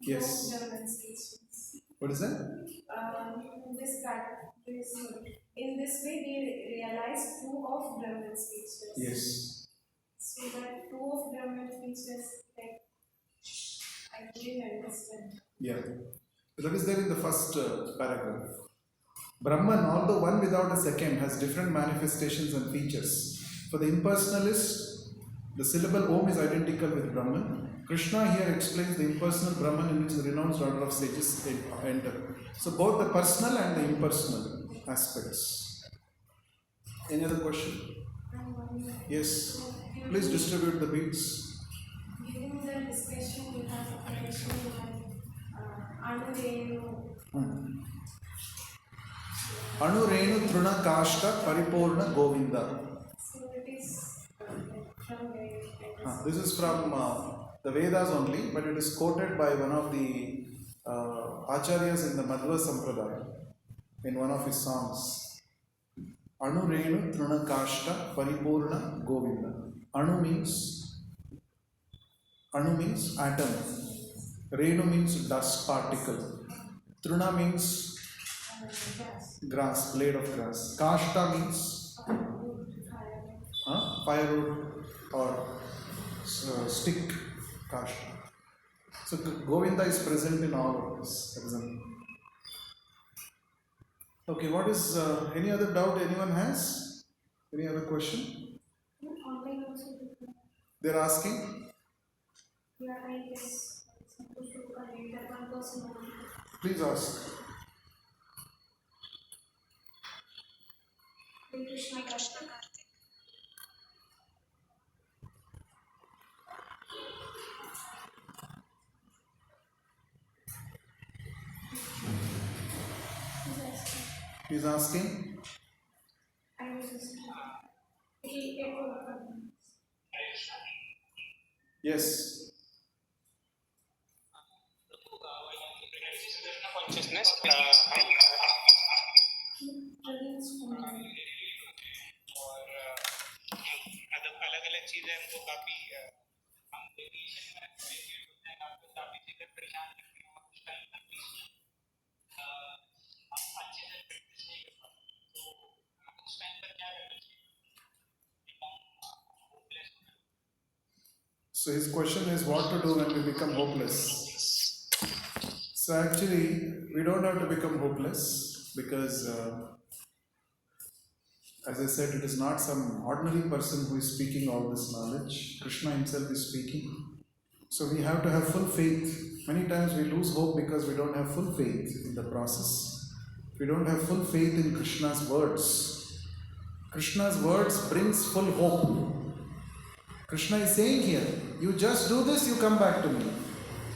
Yes. Brahman speeches. What is that? In this way, they realize two of Brahman speeches. Yes. So that two of Brahman speeches, like, I didn't understand. Yeah. That is there in the first paragraph. Brahman, although one without a second, has different manifestations and features. For the impersonalist, the syllable Om is identical with Brahman. Krishna here explains the impersonal Brahman in which the renounced order of sages enter. So both the personal and the impersonal aspects. Any other question? Yes. Please distribute the beats. During the discussion, we have a connection with Anu Anu Renu Truna Kashta Paripurna Govinda. So it is from where? This is from the Vedas only, but it is quoted by one of the Acharyas in the Madhva Sampradaya in one of his songs. Anu Renu Truna Kashta Paripurna Govinda. Anu means atom. Renu means dust particle. Truna means grass, blade of grass. Kashta means firewood or stick. Kashta. So Govinda is present in all of this. Okay, what is any other doubt anyone has? Any other question? Online also. They're asking. Yeah, I guess supposed to connect that one person only. Please ask. Krishna Kartik. He's asking. I was just Yes. Consciousness. और अलग अलग चीजें हमको काफी हम meditation में meditate होते हैं आपको काफी चीजें परेशान करती हैं कुछ टाइम तक भी हम अच्छे से प्रैक्टिस नहीं कर पाते तो उस टाइम पर क्या करना चाहिए So his question is what to do when we become hopeless. So actually we don't have to become hopeless because As I said, it is not some ordinary person who is speaking all this knowledge. Krishna himself is speaking. So we have to have full faith. Many times we lose hope because we don't have full faith in the process. We don't have full faith in Krishna's words. Krishna's words brings full hope. Krishna is saying here, you just do this, you come back to me.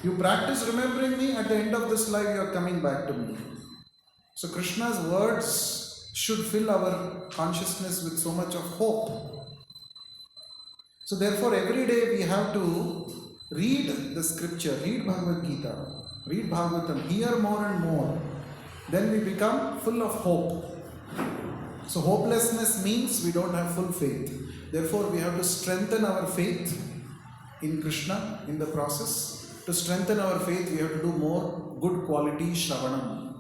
You practice remembering me, at the end of this life you are coming back to me. So Krishna's words should fill our consciousness with so much of hope. So therefore every day we have to read the scripture, read Bhagavad Gita, read Bhagavatam, hear more and more. Then we become full of hope. So hopelessness means we don't have full faith. Therefore we have to strengthen our faith in Krishna in the process. To strengthen our faith we have to do more good quality Shravanam.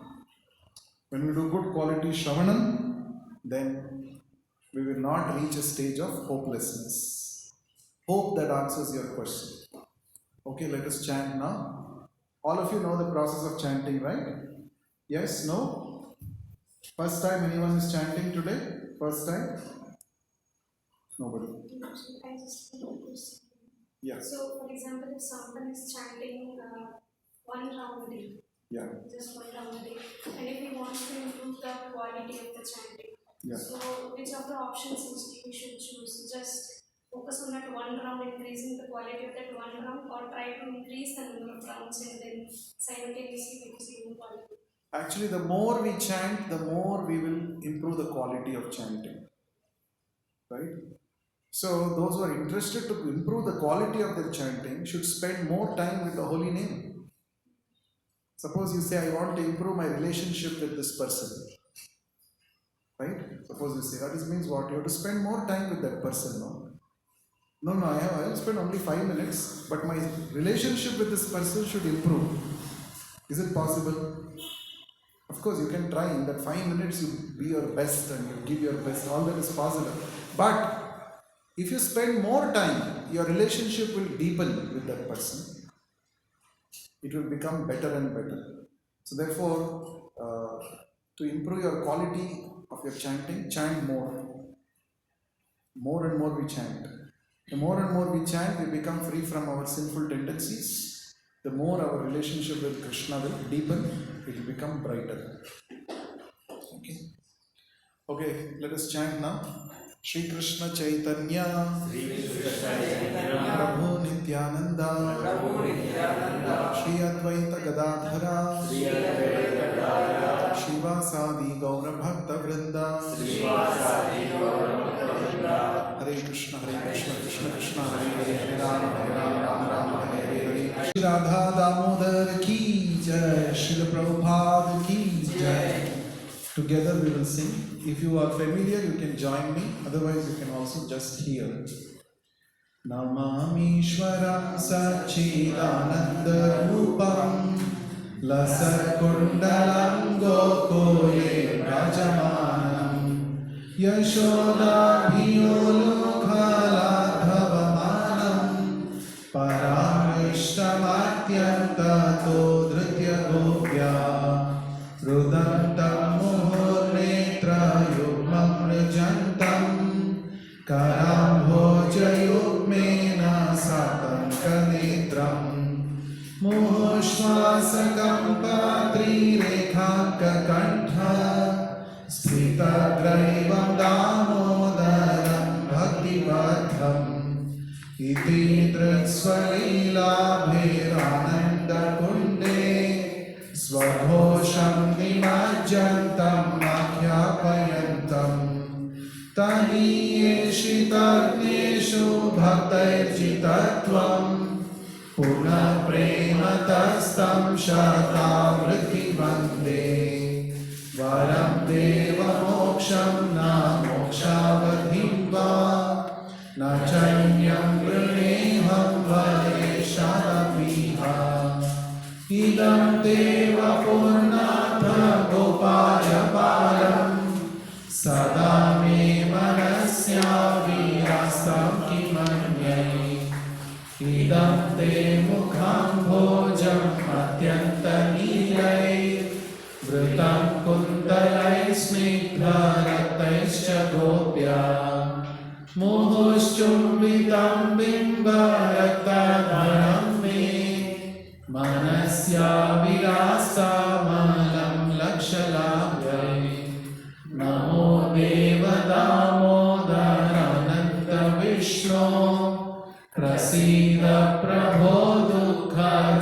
When we do good quality Shravanam, then we will not reach a stage of hopelessness. Hope that answers your question. Okay, let us chant now. All of you know the process of chanting, right? Yes? No? First time anyone is chanting today? First time? Nobody. I just want to question. Yeah. So, for example, if someone is chanting one round a day, Yeah. just one round a day, and if he wants to improve the quality of the chanting, Yeah. so which of the options we should choose? Just focus on that one round, increasing the quality of that one round, or try to increase the number of rounds and then simultaneously increasing the quality? Actually, the more we chant, the more we will improve the quality of chanting. Right? So, those who are interested to improve the quality of their chanting should spend more time with the holy name. Suppose you say, I want to improve my relationship with this person. Right? Suppose you say, that means what? You have to spend more time with that person, no? No, I will spend only 5 minutes, but my relationship with this person should improve. Is it possible? Of course, you can try. In that 5 minutes, you be your best and you give your best. All that is possible. But if you spend more time, your relationship will deepen with that person. It will become better and better. So therefore, to improve your quality of your chanting, chant more. More and more we chant. The more and more we chant, we become free from our sinful tendencies. The more our relationship with Krishna will deepen, it will become brighter. Okay, let us chant now. Shri Krishna Chaitanya Prabhu Nityananda Shri Advaita Gadadhara Shivasadi Gaura Bhakta Vrinda Hare Krishna, Krishna Krishna, Hare Hare, Hare Rama, Rama, Hare Hare. Shri Radha Damodar Ki Jai, Shri Prabhupada Ki Jai. Together we will sing. If you are familiar, you can join me. Otherwise, you can also just hear. Namamishwaram Sachidananda Rupam Lasar Kundalam Gokule Rajamanam Yashoda Bhiyolukhala Dhavamanam Paramishtamathyanta Todritya Gopya Rudantam Muhurnetra Yugmam Rajantam Karambhojayugmena Satam Kanetram Muhushvasakam Patri Rekhanka Kantha Sthita Graivam Damodaram Bhaktivadham Iti Dritsvalila Bhirananda Kunde Svabhosham Nimajjantam Akyapayantam Taniyeshitagneshu Bhaktairjitatvam Puna Prematastam Shatavriti Vande Varam Deva Moksham Na Mokshavadhimva Na Chanyam Praneham Vareshadapiha Idam Deva Purnatha Gopaya Param Sada Me Manasya Virastam Kimanyai Idam Te Mukham Bhojam Atyanta Nilai Vritam Kundalai Snigdha Raktaischa बिम्बान्वितं बिम्बरक्तधरं मे मनस्या विलासमलं लक्षलाभ्यै नमो देवदामोदरानन्दविष्णो प्रसीद प्रभो दुःखजलाभिमानम्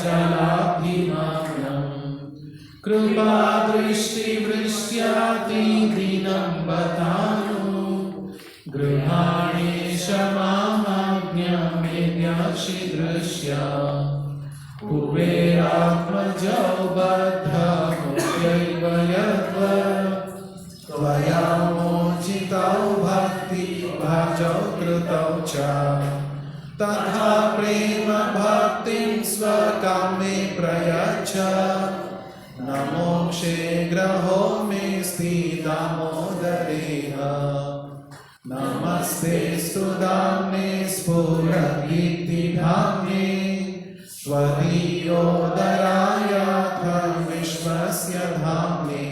कृपादृष्टिवृष्ट्यातिदीनं बतानु गृहाणि क्षमामाज्ञामेद्यक्षिदृश्य कुबेरात्मजौ बद्धमुख्यैव यद्वत् त्वया मोचितौ भक्तिभाजौ कृतौ च तथा प्रेम भक्तिं स्वकामे प्रयच्छ न मोक्षे ग्रहो मे स्थितामोदरेह नमस्ते स्तुदाम्ने स्फुरदीप्तिधाम्ने त्वदीयोदरायाथ विश्वस्य धाम्ने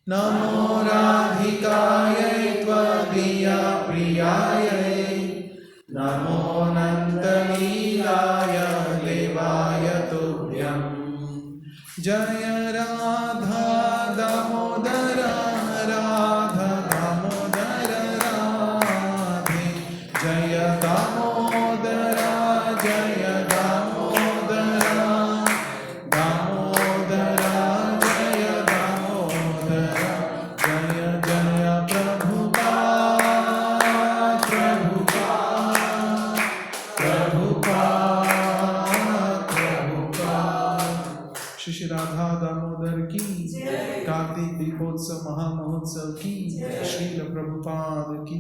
नमो राधिकायै त्वदीयप्रियायै नमो नन्दलीलाय देवाय तुभ्यम् जय राधा दामोदर राधा दामोदर राधे जय दामोदर जय दामोदर दामोदर जय दामोदर जय जय प्रभुपाद प्रभुपाद प्रभुपाद प्रभुपाद श्री श्री राधा दामोदर की कार्तिक दीपोत्सव महामहोत्सव की श्रील प्रभुपाद की